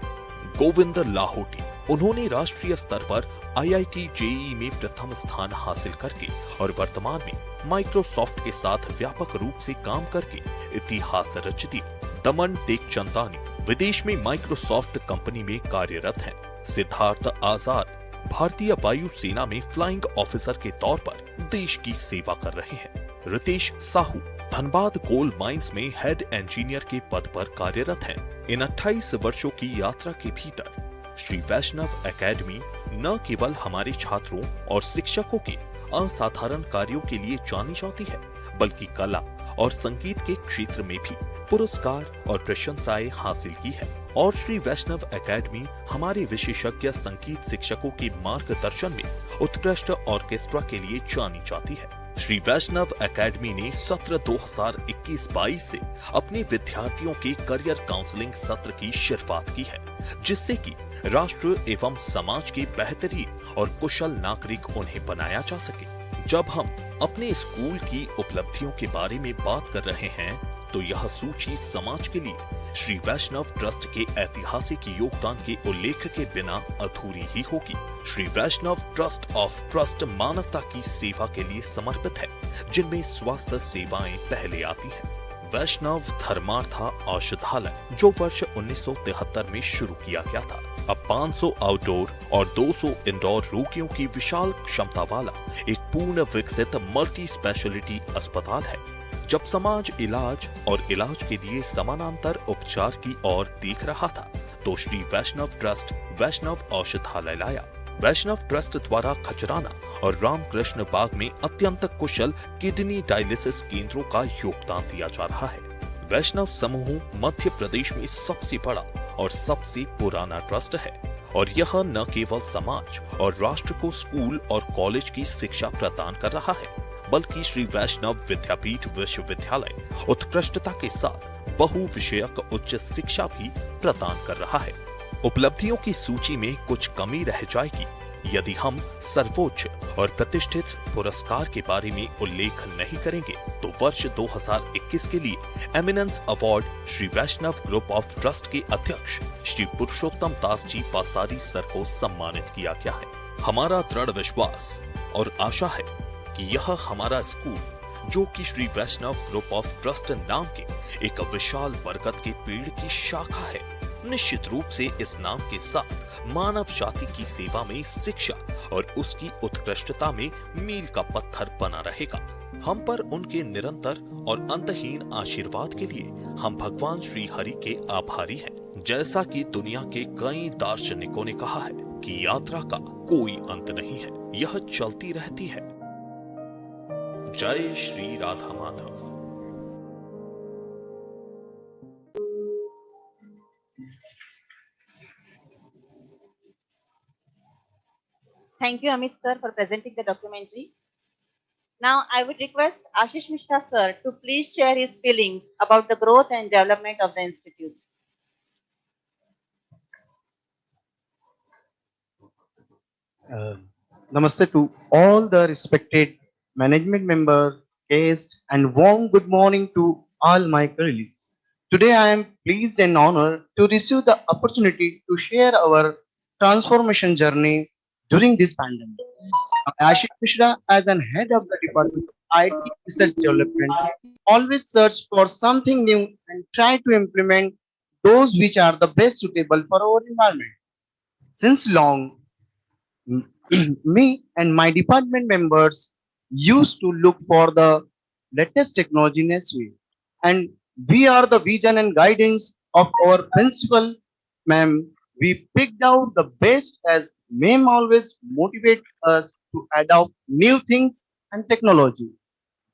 गोविंद लाहोटी, उन्होंने राष्ट्रीय स्तर पर IIT JEE में प्रथम स्थान हासिल करके और वर्तमान में माइक्रोसॉफ्ट के साथ व्यापक रूप से काम करके इतिहास रच दिया। दमन टेकचंदानी विदेश में माइक्रोसॉफ्ट कंपनी में कार्यरत हैं। सिद्धार्थ आजाद भारतीय वायु सेना में फ्लाइंग ऑफिसर के तौर पर देश की सेवा कर रहे हैं। रितेश साहू धनबाद कोल माइंस में हेड इंजीनियर के पद पर कार्यरत हैं। इन 28 वर्षों की यात्रा के भीतर श्री वैष्णव एकेडमी न केवल हमारे छात्रों और शिक्षकों के असाधारण कार्यों के लिए जानी जाती है, बल्कि कला और संगीत के क्षेत्र में भी पुरस्कार और प्रशंसाएं हासिल की है। और श्री वैष्णव एकेडमी हमारे विशेषज्ञ संगीत शिक्षकों के मार्गदर्शन में उत्कृष्ट ऑर्केस्ट्रा के लिए जानी जाती है। श्री वैष्णव एकेडमी ने सत्र 2021-22 से अपने विद्यार्थियों के करियर काउंसलिंग सत्र की शुरुआत की है, जिससे कि राष्ट्र एवं समाज के बेहतरीन और कुशल नागरिक उन्हें बनाया जा सके। जब हम अपने स्कूल की उपलब्धियों के बारे में बात कर रहे हैं, तो यह सूची समाज के लिए श्री वैष्णव ट्रस्ट के ऐतिहासिक योगदान के उल्लेख के बिना अधूरी ही होगी। श्री वैष्णव ट्रस्ट ऑफ ट्रस्ट मानवता की सेवा के लिए समर्पित है, जिनमें स्वास्थ्य सेवाएं पहले आती हैं। वैष्णव धर्मार्था औषधालय, जो वर्ष 1973 में शुरू किया गया था, अब 500 आउटडोर और 200 इंडोर रोगियों की विशाल क्षमता वाला एक पूर्ण विकसित मल्टी स्पेशलिटी अस्पताल है। जब समाज इलाज और इलाज के लिए समानांतर उपचार की ओर देख रहा था, तो श्री वैष्णव ट्रस्ट वैष्णव औषधालय लाया। वैष्णव ट्रस्ट द्वारा खजराना और रामकृष्ण बाग में अत्यंत कुशल किडनी डायलिसिस केंद्रों का योगदान दिया जा रहा है। वैष्णव समूह मध्य प्रदेश में सबसे बड़ा और सबसे पुराना ट्रस्ट है, और यह न केवल समाज और राष्ट्र को स्कूल और कॉलेज की शिक्षा प्रदान कर रहा है, बल्कि श्री वैष्णव विद्यापीठ विश्वविद्यालय उत्कृष्टता के साथ बहु विषयक उच्च शिक्षा भी प्रदान कर रहा है। उपलब्धियों की सूची में कुछ कमी रह जाएगी यदि हम सर्वोच्च और प्रतिष्ठित पुरस्कार के बारे में उल्लेख नहीं करेंगे। तो वर्ष 2021 के लिए eminence award Shri Vaishnav group of trust के अध्यक्ष श्री पुरुषोत्तम दास जी पासारी सर को सम्मानित किया गया है। हमारा दृढ़ विश्वास और आशा है कि यह हमारा स्कूल, जो कि Shri Vaishnav group of trust नाम के एक विशाल बरगद के पेड़ की शाखा है, निश्चित रूप से इस नाम के साथ मानव जाति की सेवा में शिक्षा और उसकी उत्कृष्टता में मील का पत्थर बना रहेगा। हम पर उनके निरंतर और अंतहीन आशीर्वाद के लिए हम भगवान श्री हरि के आभारी हैं। जैसा कि दुनिया के कई दार्शनिकों ने कहा है कि यात्रा का कोई अंत नहीं है, यह चलती रहती है। जय Shri Radha Madhav. Thank you, Amit sir, for presenting the documentary. Now, I would request Ashish Mishra sir to please share his feelings about the growth and development of the institute. Namaste to all the respected management members, guests, and warm good morning to all my colleagues. Today, I am pleased and honored to receive the opportunity to share our transformation journey during this pandemic. Ashish Mishra, as an head of the Department of IT Research Development, always search for something new and try to implement those which are the best suitable for our environment. Since long, me and my department members used to look for the latest technology in SVA, and we are the vision and guidance of our principal, ma'am. We picked out the best as ma'am always motivates us to adopt new things and technology.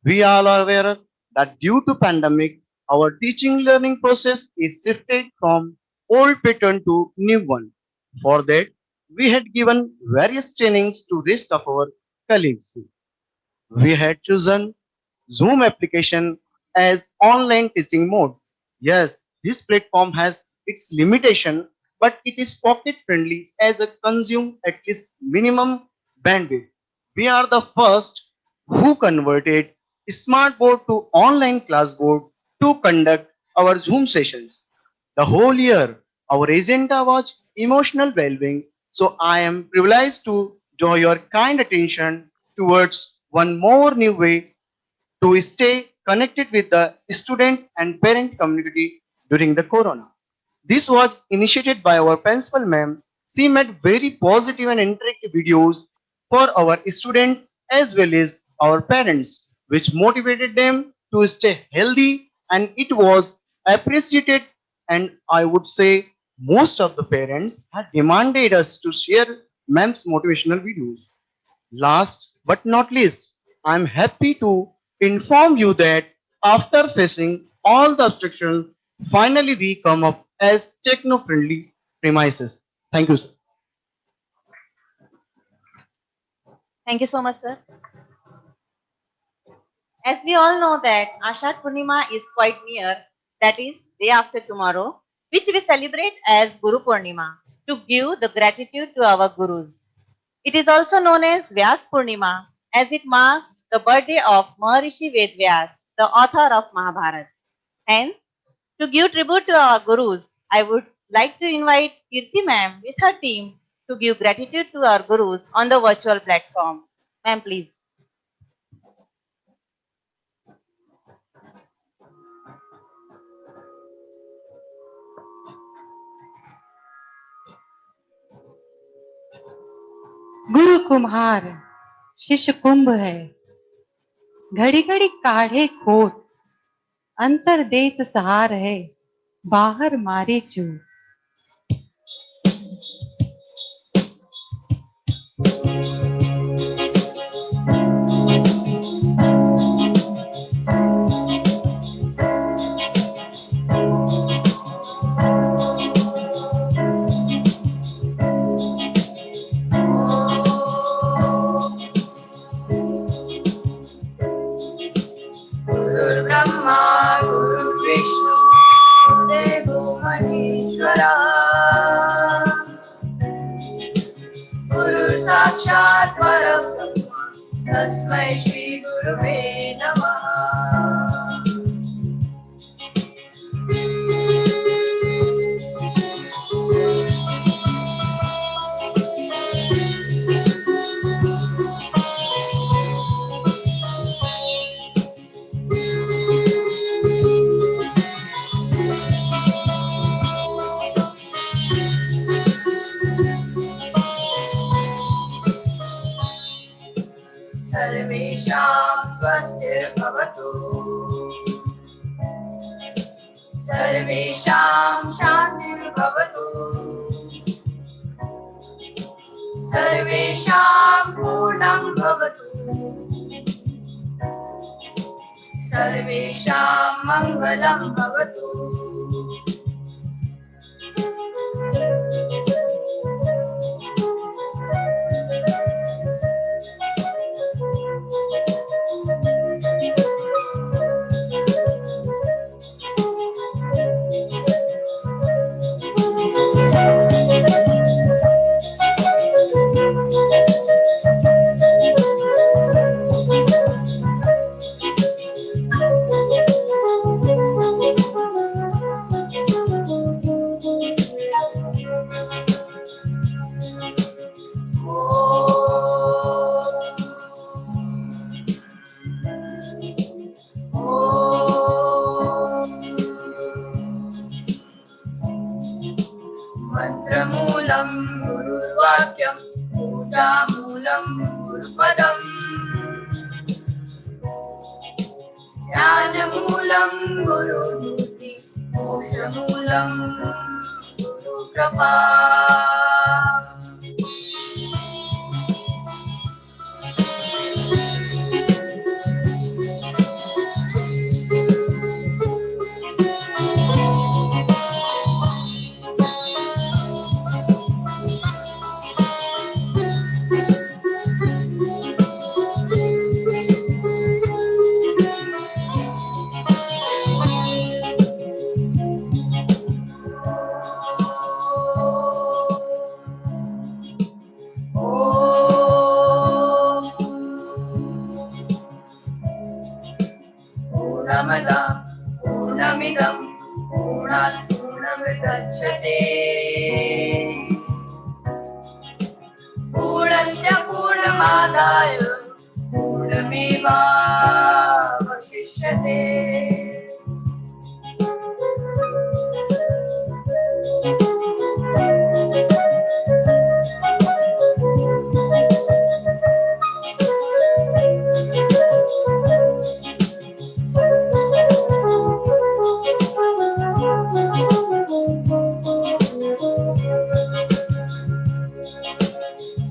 We all are aware that due to pandemic, our teaching learning process is shifted from old pattern to new one. For that, we had given various trainings to rest of our colleagues. We had chosen Zoom application as online teaching mode. Yes, this platform has its limitation, but it is pocket friendly as it consumes at least minimum bandwidth. We are the first who converted smartboard to online classboard to conduct our Zoom sessions. The whole year, our agenda was emotional well-being, so I am privileged to draw your kind attention towards one more new way to stay connected with the student and parent community during the corona. This was initiated by our principal ma'am. She made very positive and interactive videos for our students as well as our parents, which motivated them to stay healthy, and it was appreciated. And I would say most of the parents had demanded us to share ma'am's motivational videos. Last but not least, I am happy to inform you that after facing all the obstructions, finally we come up as techno-friendly premises. Thank you, sir. Thank you so much, sir. As we all know that Ashad Purnima is quite near, that is day after tomorrow, which we celebrate as Guru Purnima to give the gratitude to our Gurus. It is also known as Vyas Purnima as it marks the birthday of Maharishi Ved Vyas, the author of Mahabharata. Hence, to give tribute to our Gurus, I would like to invite Kirti ma'am with her team to give gratitude to our Gurus on the virtual platform. Ma'am, please. गुरु कुम्हार शिष्य कुंभ है, घड़ी घड़ी काढ़े खोट, अंतर देत सहार है, बाहर मारे चोट। ब्रह्मा गुरु विष्णु देवो महेश्वरा गुरु साक्षात् परब्रह्म तस्मै श्री गुरुवे नमः। सर्वेषां स्वस्तिर्भवतु, सर्वेषां शान्तिर्भवतु, सर्वेषां पूर्णं भवतु, सर्वेषां मङ्गलं भवतु। मंत्रमूलं गुरुर्वाक्यं पूजामूलं गुरुपदम् ज्ञानमूलं गुरुमूर्ति मोक्षमूलं गुरुकृपा। निर्गच्छते पूर्णस्य पूर्णमादाय पूर्णमेवावशिष्यते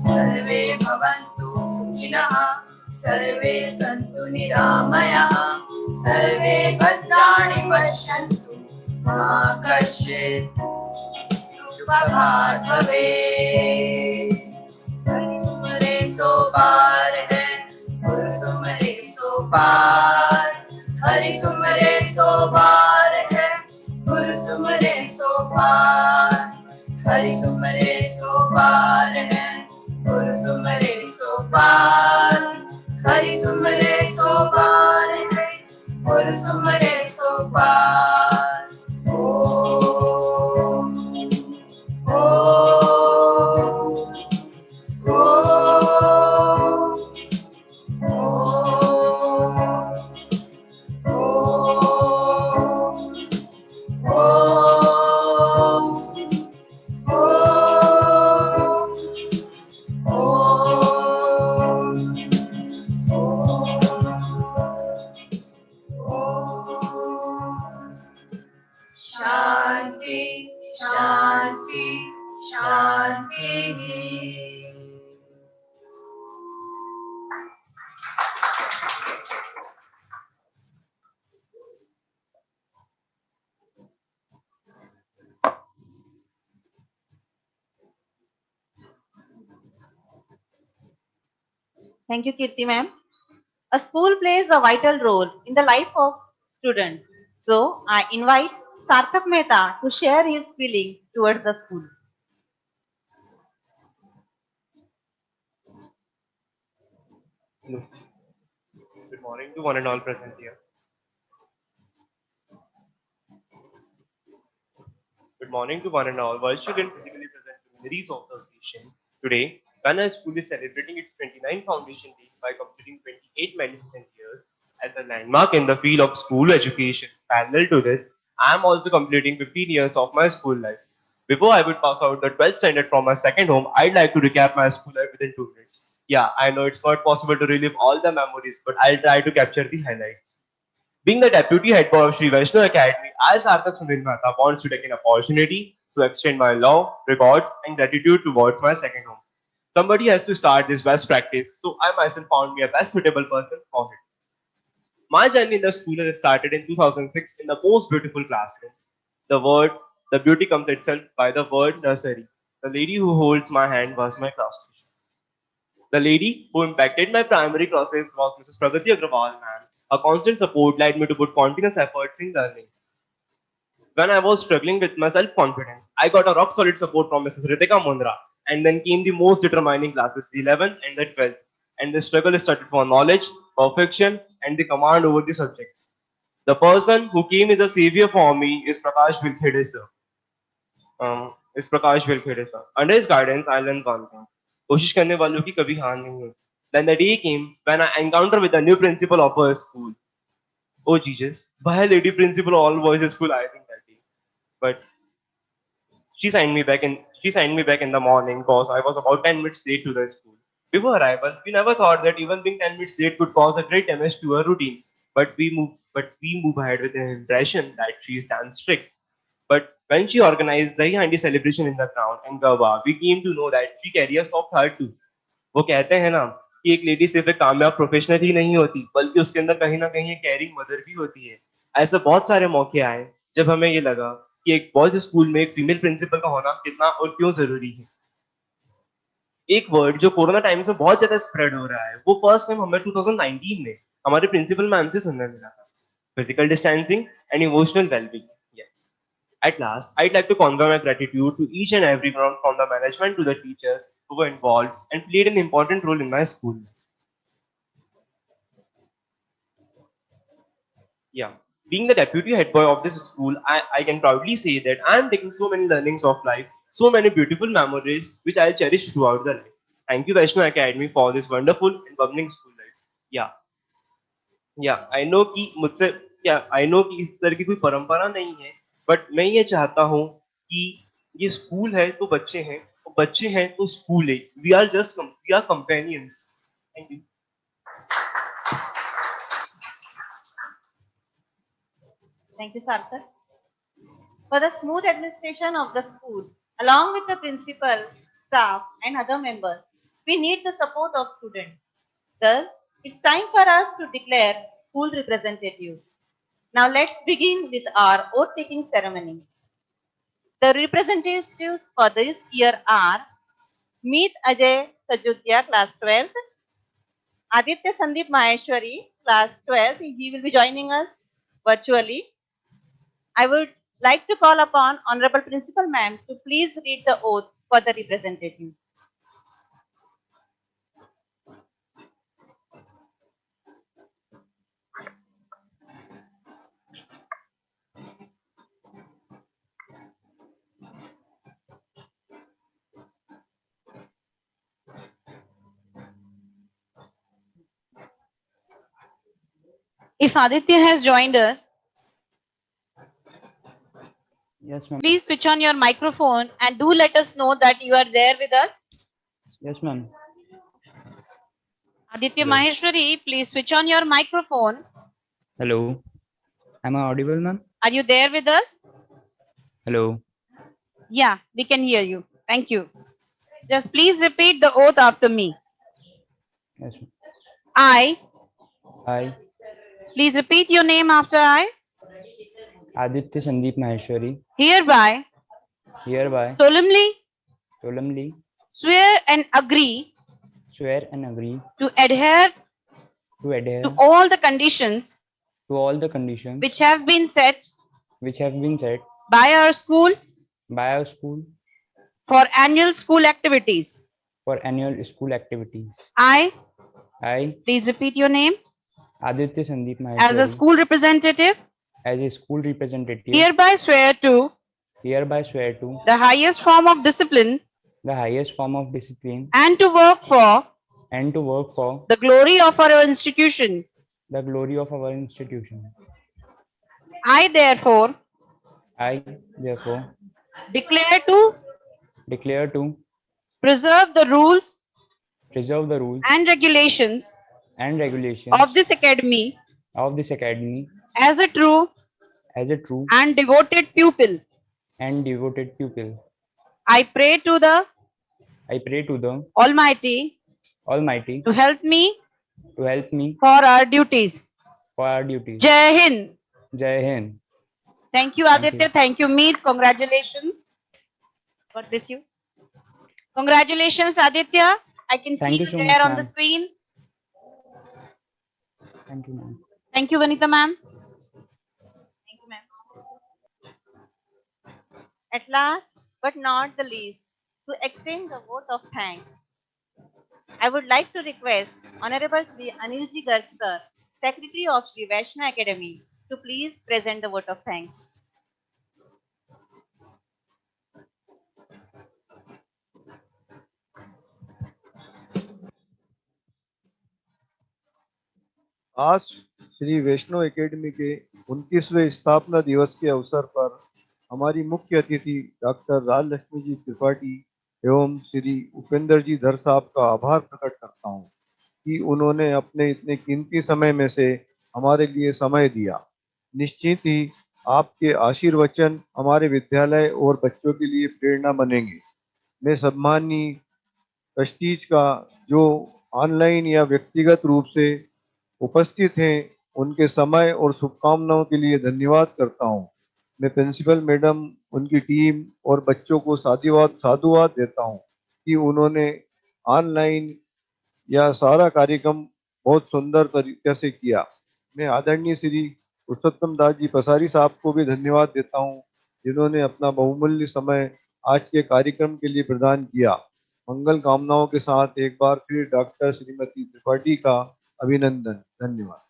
सर्वे भवन्तु सुखिनः सर्वे सन्तु निरामयाः सर्वे भद्राणि पश्यन्तु मा कश्चित् दुःखभाग् भवेत् हरि सुमरे सो पार है गुरु सुमरे सो पार हरि सुमरे सो पार है गुरु सुमरे सो पार हरि सुमरे सो पार है गुरु सुमरे सो पार हरि सुमरे सो पार है गुरु सुमरे सो पार ओम ओम शांति शांति शांति Thank you, Kirti ma'am. A school plays a vital role in the life of students. So I invite Sarthak Mehta to share his feelings towards the school. Hello. Good morning to one and all present here. Good morning to one and all, virtual and physically present luminaries of the occasion. Today, Ghana School is celebrating its 29th Foundation Day by completing 28 magnificent years as a landmark in the field of school education. Parallel to this, I am also completing 15 years of my school life. Before I would pass out the 12th standard from my second home, I'd like to recap my school life within 2 minutes. Yeah, I know it's not possible to relive all the memories, but I'll try to capture the highlights. Being the deputy head boy of Sri Vaishno Academy, I, Sarthak Sunil Mehta, wants to take an opportunity to extend my love, regards, and gratitude towards my second home. Somebody has to start this best practice, so I myself found me a best suitable person for it. My journey in the school has started in 2006 in the most beautiful classroom. The beauty comes itself by the word nursery. The lady who holds my hand was my class teacher. The lady who impacted my primary process was Mrs. Pragati Agrawal, ma'am. Her constant support led me to put continuous efforts in learning. When I was struggling with my self-confidence, I got a rock-solid support from Mrs. Ritika Mundra, and then came the most determining classes, the 11th and the 12th. And the struggle started for knowledge, perfection, and the command over the subjects. The person who came as a savior for me is Prakash Vilkhede sir. Under his guidance, I learned one thing. कोशिश करने वालों की कभी हार नहीं होती. Then the day came when I encountered with the new principal of our school. Oh Jesus, why a lady principal all boys school? I think that day, but she signed me back in the morning because I was about 10 minutes late to the school. Before arrival, we never thought that even being 10 minutes late could cause a great damage to our routine. But we move ahead with the impression that she is damn strict. But when she organized the Handi celebration in the ground in Goa, we came to know that she carries a soft heart too. वो कहते हैं ना कि एक lady सिर्फ एक कामयाब professional ही नहीं होती, बल्कि उसके अंदर कहीं ना कहीं एक कैरिंग मदर भी होती है. ऐसे बहुत सारे मौके आए जब हमें ये लगा कि एक बॉयज स्कूल में एक फीमेल प्रिंसिपल का होना कितना और क्यों जरूरी है. एक वर्ड जो कोरोना टाइम से बहुत ज्यादा स्प्रेड हो रहा है, वो फर्स्ट टाइम हमें 2019 में हमारे प्रिंसिपल मैम से सुनने मिला था. Physical distancing and emotional wellbeing. At last, I'd like to convey my gratitude to each and everyone, from the management to the teachers who were involved and played an important role in my school. Yeah, being the deputy head boy of this school, I can proudly say that I am taking so many learnings of life, so many beautiful memories which I'll cherish throughout the life. Thank you, Vaishnav Academy, for this wonderful and bubbling school life. Yeah, yeah, I know कि मुझसे I know कि इस तरह की कोई परंपरा नहीं है, but मैं ये चाहता हूँ कि ये स्कूल है तो बच्चे हैं, और बच्चे हैं तो स्कूल है. We are companions. Thank you. Thank you, Sarkar. For the smooth administration of the school, along with the principal, staff, and other members, we need the support of students. Thus, it's time for us to declare school representatives. Now, let's begin with our oath-taking ceremony. The representatives for this year are Meet Ajay Sajutia, class 12th, Aditya Sandeep Maheshwari, class 12th. He will be joining us virtually. I would like to call upon Honorable Principal Ma'am to please read the oath for the representative. If Aditya has joined us, Yes, ma'am. please switch on your microphone and do let us know that you are there with us. Yes, ma'am. Aditya Maheshwari, please switch on your microphone. Hello. Am I audible, ma'am? Are you there with us? Hello. Yeah, we can hear you. Thank you. Just please repeat the oath after me. Yes, ma'am. I, I, please repeat your name after I, Aditya Sandeep Maheshwari, hereby hereby solemnly swear and agree swear and agree to adhere to adhere to all the conditions to all the conditions which have been set which have been set by our school by our school for annual school activities. for annual school activities. I, Please repeat your name, Aditya Sandeep Maheshwari, as a school representative, as a school representative, hereby swear to hereby swear to the highest form of discipline the highest form of discipline and to work for the glory of our institution. the glory of our institution. I therefore declare to preserve the rules and regulations of this academy as a true and devoted pupil. I pray to the Almighty to help me for our duties. Jai Hind. Jai Hind. Thank you, Aditya. Thank you, Meet. Congratulations. God bless you. Congratulations, Aditya. I can see Thank you you so there much, on the ma'am. screen. Thank you, ma'am. Thank you, Vanita ma'am. Thank you, ma'am. At last, but not the least, to extend the vote of thanks, I would like to request Honorable Shri Anilji Garg sir, Secretary of Shri Vaishnav Academy, to please present the vote of thanks. आज Shri Vaishnav academy के 29वें स्थापना दिवस के अवसर पर हमारी मुख्य अतिथि डॉक्टर राजलक्ष्मी जी त्रिपाठी एवं श्री उपेंद्र जी धर साहब का आभार प्रकट करता हूं कि उन्होंने अपने इतने कीमती समय में से हमारे लिए समय दिया। निश्चित ही आपके आशीर्वचन हमारे विद्यालय और बच्चों के लिए प्रेरणा बनेंगे। मैं सम्मानीय ट्रस्टीज का जो ऑनलाइन या व्यक्तिगत रूप से उपस्थित हैं उनके समय और शुभकामनाओं के लिए धन्यवाद करता हूं। मैं प्रिंसिपल मैडम, उनकी टीम और बच्चों को साधुवाद देता हूं कि उन्होंने ऑनलाइन यह सारा कार्यक्रम बहुत सुंदर तरीके से किया। मैं आदरणीय श्री पुरुषोत्तम दास जी पसारी साहब को भी धन्यवाद देता हूं जिन्होंने अपना बहुमूल्य समय आज के कार्यक्रम के लिए प्रदान किया। मंगल कामनाओं के साथ एक बार फिर डॉक्टर श्रीमती त्रिपाठी का अभिनंदन। धन्यवाद।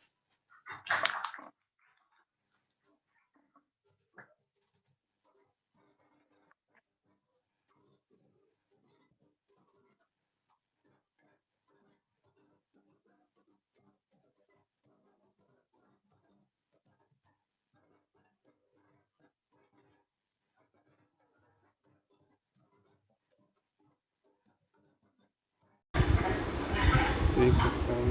देख सकता है